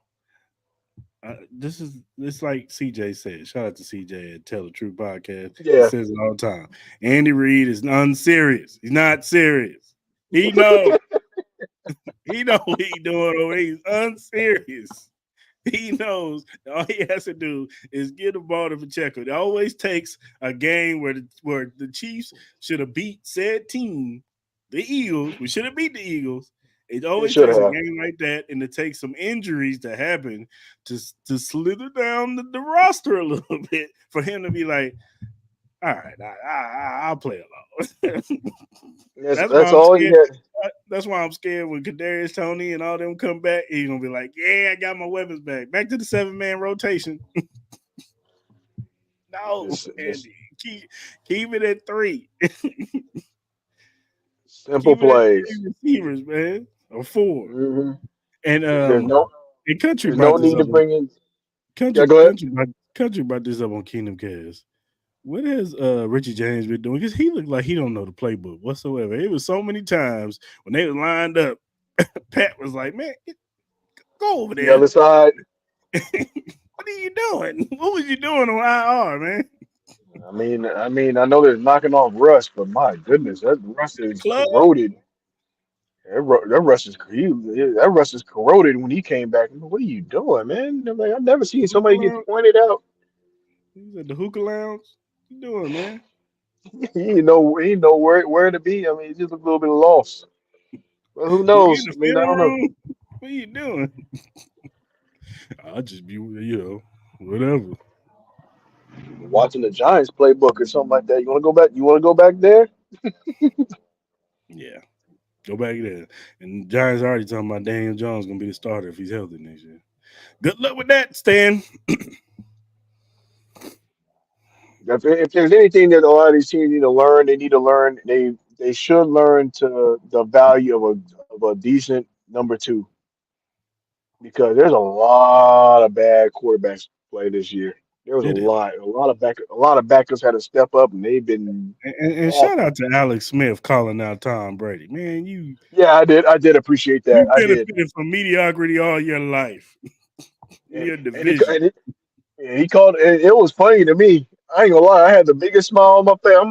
S1: This is it's like CJ said. Shout out to CJ at Tell the Truth podcast. He
S3: yeah,
S1: says it all the time. Andy Reid is unserious. He's not serious. He knows. He know what he doing over there. He's unserious. He knows all he has to do is get the ball to Pacheco. It always takes a game where the Chiefs should have beat said team, the Eagles. We should have beat the Eagles. It
S3: they
S1: always
S3: should
S1: takes a
S3: have.
S1: game like that, and it takes some injuries to happen to slither down the roster a little bit for him to be like, all right, I'll play along. That's why
S3: That's
S1: I'm
S3: all he
S1: scared.
S3: had.
S1: That's why I'm scared when Kadarius Toney and all them come back. He's gonna be like, "Yeah, I got my weapons back. Back to the 7-man rotation." No,
S3: Just
S1: Andy, keep it at three.
S3: simple
S1: Keep it at
S3: plays.
S1: three receivers, man, or four.
S3: hmm
S1: And
S3: There's no
S1: and country
S3: there's
S1: brought
S3: no
S1: this
S3: need to
S1: up. On,
S3: bring in. Yeah, go ahead.
S1: country brought this up on Kingdom Cast. What has Richie James been doing? Because he looked like he don't know the playbook whatsoever. It was so many times when they were lined up, Pat was like, "Man, go over
S3: The
S1: there.
S3: other side.
S1: What are you doing? What was you doing on IR, man?
S3: I know they're knocking off rust, but my goodness, that rust
S1: The
S3: is
S1: club?
S3: corroded. That rust is that rust is corroded when he came back. What are you doing, man? I'm like, I've never
S1: The
S3: seen
S1: hookah
S3: somebody get
S1: lounge?
S3: pointed out.
S1: He was at the hookah lounge. What you doing, man?
S3: He didn't know where to be. I mean, he just looked a little bit lost. But who
S1: Were you in
S3: knows?
S1: the
S3: I mean, I
S1: film
S3: don't know.
S1: room? What are you doing? I'll just be, whatever.
S3: Watching the Giants playbook or something like that. You want to go back? You want to go back there?
S1: Yeah. Go back there. And the Giants already talking about Daniel Jones gonna be the starter if he's healthy next year. Good luck with that, Stan.
S3: If there's anything that a lot of these teams need to learn, they need to learn. They should learn to the value of a decent number two because there's a lot of bad quarterbacks play this year. There was
S1: It is.
S3: a lot of backups had to step up, and they've been
S1: And shout
S3: awful.
S1: out to Alex Smith calling out Tom Brady. Man,
S3: Yeah, I did appreciate that.
S1: you
S3: I did,
S1: benefited from mediocrity all your life in
S3: and
S1: your
S3: and it,
S1: division.
S3: and it, and he called. And it was funny to me. I ain't gonna lie, I had the biggest smile on my face. I'm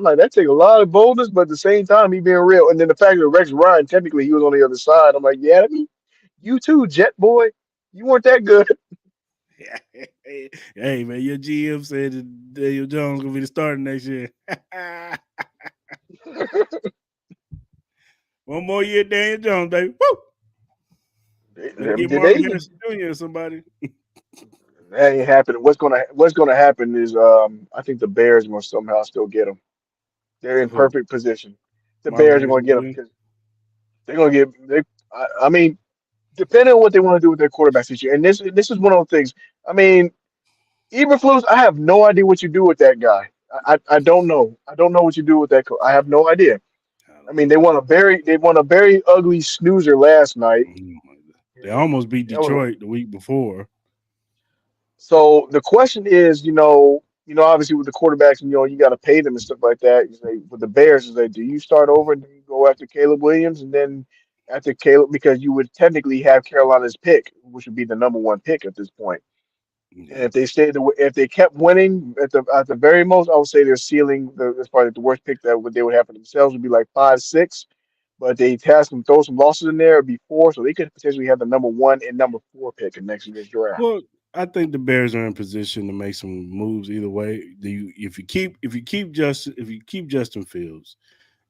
S3: like, that take a lot of boldness, but at the same time, he being real. And then the fact that Rex Ryan, technically, he was on the other side. I'm like, yeah, I mean, you too, Jet boy. You weren't that good.
S1: Hey man, your GM said that Daniel Jones gonna be the starter next year. One more year, Daniel Jones, baby. Woo! Better get
S3: Did
S1: Marvin
S3: they?
S1: Harrison Jr. or somebody.
S3: That ain't happening. What's gonna happen is I think the Bears are gonna somehow still get him. They're in
S1: Who?
S3: perfect position. The
S1: Marvin
S3: Bears are gonna
S1: Harrison
S3: get him
S1: Jr.
S3: because they're gonna get they. I mean, depending on what they want to do with their quarterback situation, and this is one of those things. I mean, Eberflus, I have no idea what you do with that guy. I don't know. I don't know what you do with that. I have no idea.
S1: I
S3: I
S1: don't
S3: mean,
S1: know.
S3: they won a very ugly snoozer last night.
S1: They almost beat
S3: That was
S1: Detroit the week before.
S3: so the question is, obviously with the quarterbacks, you got to pay them and stuff like that. You say with the Bears, is like, do you start over and then you go after Caleb Williams, and then after Caleb, because you would technically have Carolina's pick, which would be the number one pick at this point. And
S1: Yeah.
S3: if they if they kept winning at the very most, I would say their ceiling, that's probably the worst pick that they would have for themselves would be like 5, 6. But they had some throw some losses in there before, so they could potentially have the number one and number four pick in next year's draft.
S1: Well, I think the Bears are in position to make some moves either way. If you keep Justin Fields,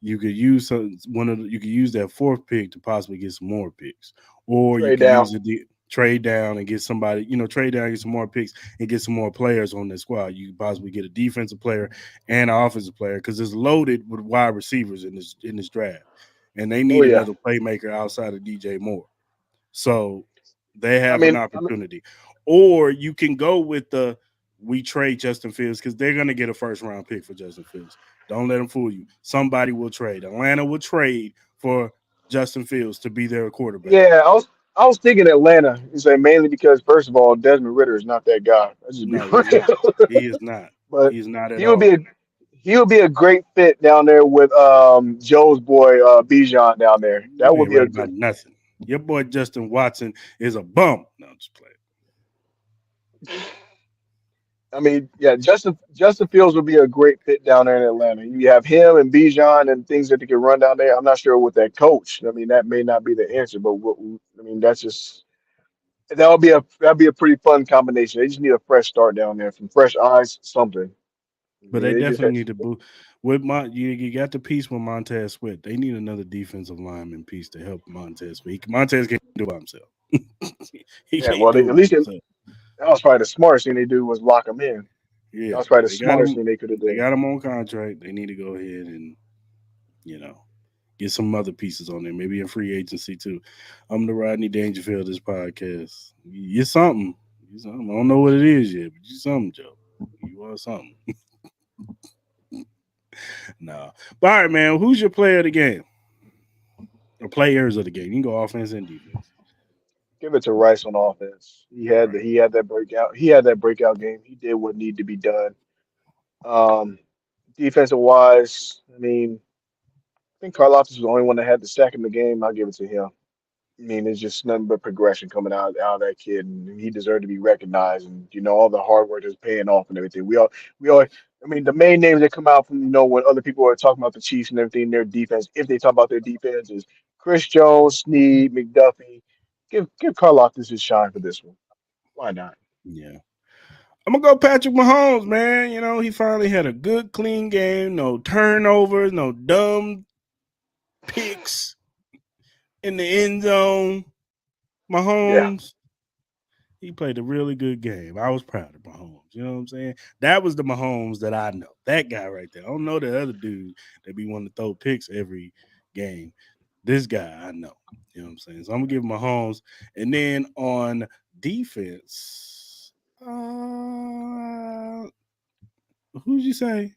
S1: you could use you could use that fourth pick to possibly get some more picks, or you
S3: Trade
S1: could
S3: down.
S1: use trade down and get somebody, trade down, get some more picks and get some more players on the squad. You could possibly get a defensive player and an offensive player because it's loaded with wide receivers in this draft, and they
S3: Oh
S1: need
S3: yeah.
S1: another playmaker outside of DJ Moore. So they
S3: I
S1: have an
S3: mean, I mean,
S1: opportunity. Or you can go with we trade Justin Fields because they're going to get a first round pick for Justin Fields. Don't let them fool you. Somebody will trade. Atlanta will trade for Justin Fields to be their quarterback.
S3: yeah, I was thinking Atlanta. You say mainly because first of all, Desmond Ritter is not that guy. Let's just be
S1: No, he's not.
S3: real.
S1: He is not.
S3: But
S1: He is not at
S3: he would be a
S1: all.
S3: he would be a great fit down there with Joe's boy Bijan down there. That
S1: You
S3: would
S1: ain't
S3: be a
S1: right
S3: good.
S1: about nothing. Your boy Justin Watson is a bum. No, I'm just playing.
S3: I mean, yeah, Justin Fields would be a great fit down there in Atlanta. You have him and Bijan and things that they can run down there. I'm not sure with that coach. I mean, that may not be the answer, but I mean, that's just that'd be a pretty fun combination. They just need a fresh start down there, from fresh eyes, something. I
S1: But
S3: mean,
S1: they
S3: they just
S1: definitely
S3: had
S1: need to boost with you got the piece with Montez Sweat. They need another defensive lineman piece to help Montez Sweat. Montez can't do it by himself. He
S3: yeah.
S1: can't
S3: Well,
S1: do
S3: at
S1: it by
S3: least
S1: himself.
S3: that was probably the smartest thing they do was lock him in. That
S1: Yeah,
S3: was probably the
S1: they got
S3: smartest
S1: him.
S3: thing they could have
S1: They
S3: done.
S1: got him on contract. They need to go ahead and you know get some other pieces on there. Maybe in free agency too. I'm the Rodney Dangerfield of this podcast. You're something. You're something. I don't know what it is yet, but you're something, Joe. You are something. No. But all right, man. Who's your player of the game? Or players of the game? You can go offense and defense.
S3: Give it to Rice on offense.
S1: Right.
S3: He had that breakout. He had that breakout game. He did what needed to be done. Um, Defensive wise, I mean, I think Karlaftis was the only one that had the sack in the game. I'll give it to him. I mean, it's just nothing but progression coming out of that kid, and he deserved to be recognized. And all the hard work is paying off and everything. We all. I mean, the main names that come out from when other people are talking about the Chiefs and everything, their defense. If they talk about their defense, is Chris Jones, Snead, McDuffie. Give Karlaftis his shine for this one. Why not?
S1: Yeah. I'm gonna go Patrick Mahomes, man. You know, he finally had a good, clean game. No turnovers, no dumb picks in the end zone.
S3: Yeah,
S1: Mahomes, he played a really good game. I was proud of Mahomes. You know what I'm saying? That was the Mahomes that I know. That guy right there. I don't know the other dude that be wanting to throw picks every game. This guy I know. You know what I'm saying? So I'm gonna give Mahomes. And then on defense, who'd you say?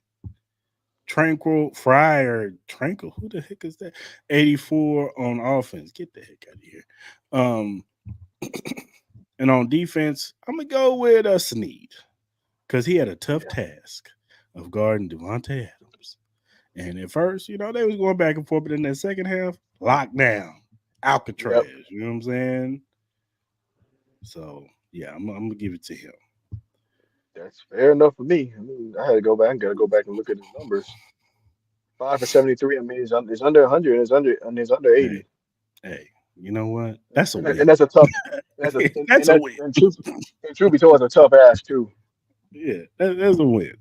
S1: Tranquil Fry or Tranquil? Who the heck is that? 84 on offense. Get the heck out of here. Um, and on defense, I'm gonna go with Snead because he had a tough
S3: yeah,
S1: task of guarding Devontae Adams. And at first, they was going back and forth, but in that second half, lockdown,
S3: yep.
S1: Alcatraz. You know what I'm saying? So yeah, I'm gonna give it to him.
S3: That's fair enough for me. I mean, I had to go back. I got to go back and look at his numbers. 5 for 73. I mean, it's under 100. It's under
S1: Hey,
S3: 80.
S1: hey, you know what? That's a
S3: And
S1: win.
S3: that's a tough. That's a
S1: That's a win.
S3: and truth be told, it's a tough ask too.
S1: Yeah, that's a win.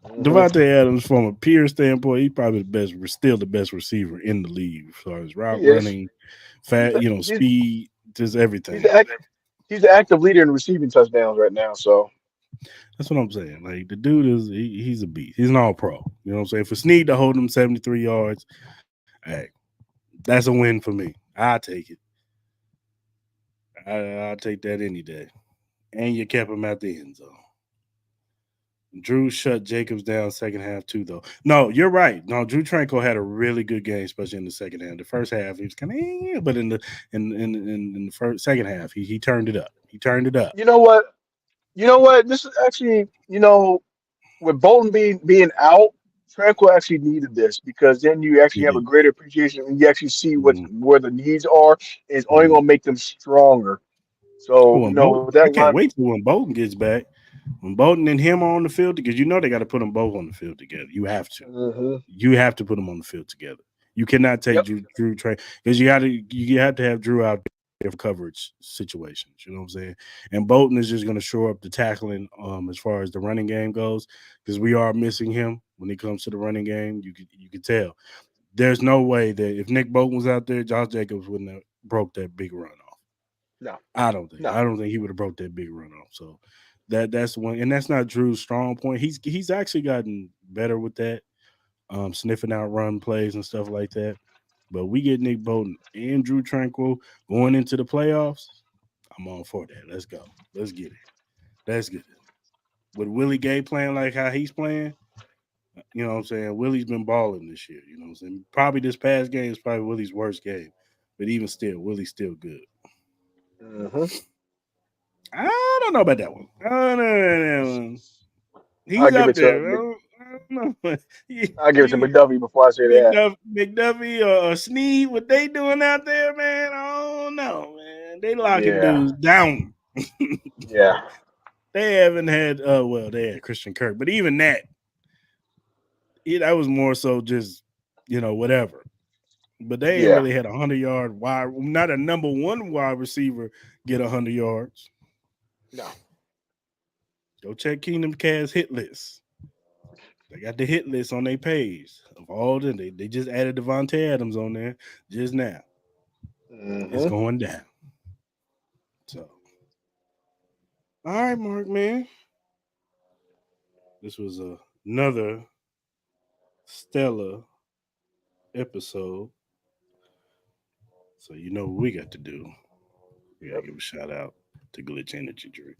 S3: Hmm.
S1: Devontae Adams, from a peer standpoint, he's probably the best, still the best receiver in the league as far as
S3: He
S1: route
S3: is.
S1: running,
S3: He's
S1: fat,
S3: a, he's
S1: speed, just
S3: he's
S1: everything.
S3: the act, he's the active leader in receiving touchdowns right now. So
S1: That's what I'm saying. Like the dude is, he's a beast. He's an all pro. You know what I'm saying? For Snead to hold him 73 yards, hey, that's a win for me. I take it. I'll take that any day. And you kept him at the end zone. Drew shut Jacobs down second half too, though. No, you're right. No, Drew Tranquil had a really good game, especially in the second half. The first half he was kind of, but in the first second half he turned it up. He turned it up.
S3: you know what? You know what? This is actually with Bolton being out, Tranquil actually needed this because then you actually
S1: He
S3: have a
S1: did.
S3: greater appreciation and you actually see
S1: Mm-hmm.
S3: where the needs are. And it's only
S1: Mm-hmm.
S3: gonna make them stronger. So
S1: Oh, and
S3: with
S1: Bolton,
S3: that
S1: I can't
S3: line,
S1: wait till when Bolton gets back. When Bolton and him are on the field, because they got to put them both on the field together. You have to.
S3: hmm
S1: You have to put them on the field together. You cannot take
S3: yep,
S1: Drew Trey because you have to have Drew out there for coverage situations. You know what I'm saying? And Bolton is just going to shore up the tackling as far as the running game goes because we are missing him when it comes to the running game. You could tell. There's no way that if Nick Bolton was out there, Josh Jacobs wouldn't have broke that big run off.
S3: no,
S1: I don't think.
S3: no,
S1: I don't think he would have broke that big run off. So that's one, and that's not Drew's strong point. He's actually gotten better with that, sniffing out run plays and stuff like that. But we get Nick Bolton and Drew Tranquil going into the playoffs. I'm all for that. Let's go. Let's get it. That's good. With Willie Gay playing like how he's playing, you know what I'm saying? Willie's been balling this year. You know what I'm saying? Probably this past game is probably Willie's worst game. But even still, Willie's still good.
S3: hmm
S1: I don't know about that one. I don't know about that one.
S3: I'll
S1: He's
S3: give
S1: up
S3: it to
S1: there. don't know.
S3: I'll give it to
S1: You,
S3: McDuffie before I say that.
S1: McDuffie or Sneed, what they doing out there, man? I don't know, man. They locking
S3: Yeah,
S1: dudes down.
S3: yeah,
S1: They haven't had, well, they had Christian Kirk, but even that, that was more so just, whatever. But they ain't
S3: yeah.
S1: really had 100-yard wide, not a number one wide receiver get 100 yards.
S3: No.
S1: Go check Kingdom Cast hit list. They got the hit list on their page of all them. They just added Devontae Adams on there just now. It's
S3: Hmm.
S1: going down. So, all right, Mark, man. This was another stellar episode. So you know what we got to do. We gotta
S3: Yep.
S1: give a shout out to Glitch Energy Drink.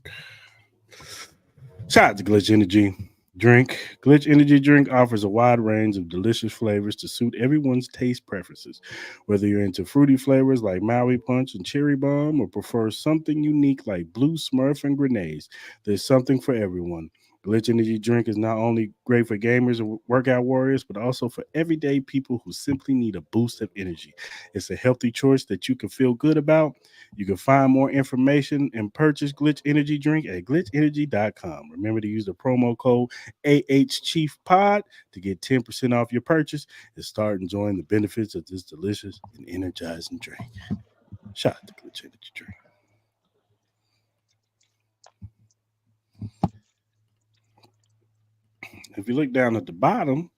S1: Shout out to Glitch Energy Drink. Glitch Energy Drink offers a wide range of delicious flavors to suit everyone's taste preferences. Whether you're into fruity flavors like Maui Punch and Cherry Bomb or prefer something unique like Blue Smurf and Grenades, there's something for everyone. Glitch Energy Drink is not only great for gamers and workout warriors, but also for everyday people who simply need a boost of energy. It's a healthy choice that you can feel good about. You can find more information and purchase Glitch Energy Drink at glitchenergy.com. Remember to use the promo code AHChiefPod to get 10% off your purchase and start enjoying the benefits of this delicious and energizing drink. Shout out to Glitch Energy Drink. If you look down at the bottom,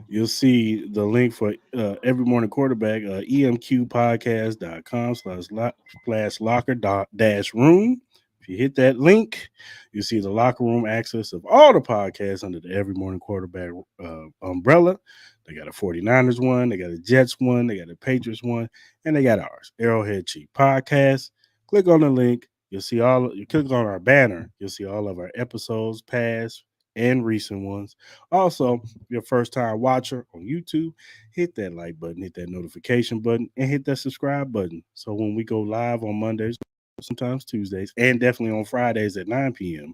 S1: you'll see the link for Every Morning Quarterback, emqpodcast.com slash locker dash room. If you hit that link, you see the locker room access of all the podcasts under the Every Morning Quarterback umbrella. They got a 49ers one, they got a Jets one, they got a Patriots one, and they got ours, Arrowhead Chief Podcast. Click on the link. You click on our banner, you'll see all of our episodes, past and recent ones. Also, if you're a first time watcher on YouTube, hit that like button, hit that notification button, and hit that subscribe button. So when we go live on Mondays, sometimes Tuesdays, and definitely on Fridays at 9 p.m.,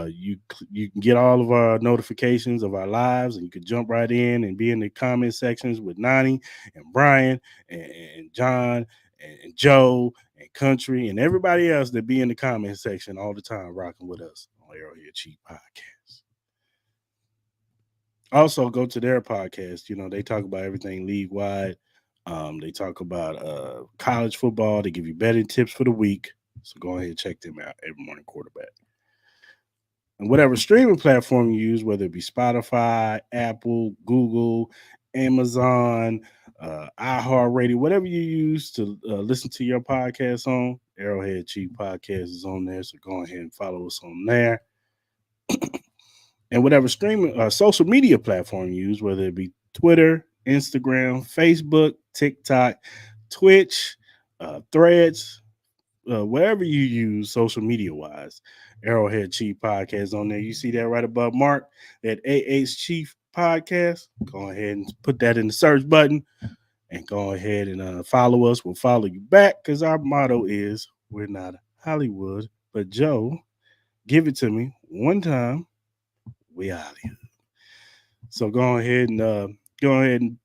S1: you can get all of our notifications of our lives, and you can jump right in and be in the comment sections with Nani and Brian and John and Joe and Country and everybody else that be in the comment section all the time, rocking with us on Arrowhead Chief Podcast. Also, go to their podcast. They talk about everything league wide. They talk about college football. They give you betting tips for the week. So go ahead and check them out. Every Morning Quarterback. And whatever streaming platform you use, whether it be Spotify, Apple, Google, Amazon, iHeartRadio, whatever you use to listen to your podcast on, Arrowhead Chief Podcast is on there. So go ahead and follow us on there. And whatever streaming social media platform you use, whether it be Twitter, Instagram, Facebook, TikTok, Twitch, Threads, wherever you use social media wise, Arrowhead Chief Podcast on there. You see that right above Mark, that AH Chief Podcast. Go ahead and put that in the search button and go ahead and follow us. We'll follow you back because our motto is we're not Hollywood, but Joe, give it to me one time. We out here. So go ahead and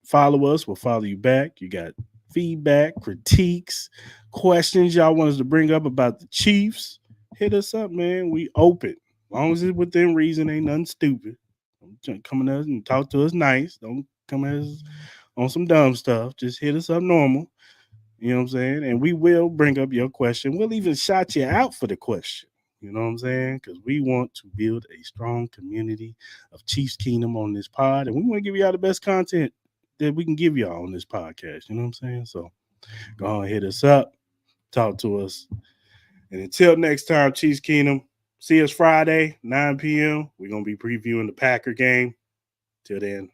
S1: follow us. We'll follow you back. You got feedback, critiques, questions y'all want us to bring up about the Chiefs. Hit us up, man. We open. As long as it's within reason, ain't nothing stupid. Don't come at us and talk to us nice. Don't come at us on some dumb stuff. Just hit us up normal. You know what I'm saying? And we will bring up your question. We'll even shout you out for the question. You know what I'm saying? Because we want to build a strong community of Chiefs Kingdom on this pod. And we want to give y'all the best content that we can give y'all on this podcast. You know what I'm saying? So go on, hit us up, talk to us. And until next time, Chiefs Kingdom, see us Friday, 9 p.m. We're going to be previewing the Packer game. Till then,